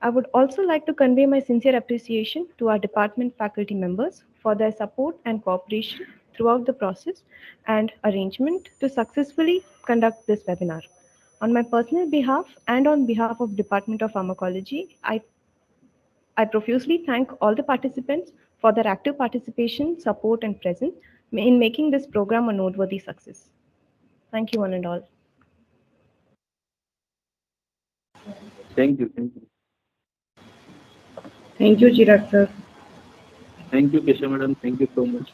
I would also like to convey my sincere appreciation to our department faculty members for their support and cooperation throughout the process and arrangement to successfully conduct this webinar. On my personal behalf and on behalf of Department of Pharmacology, I profusely thank all the participants for their active participation, support, and presence in making this program a noteworthy success. Thank you, one and all. Thank you. Thank you. Thank you, Chirag sir. Thank you, Kesha madam. Thank you so much.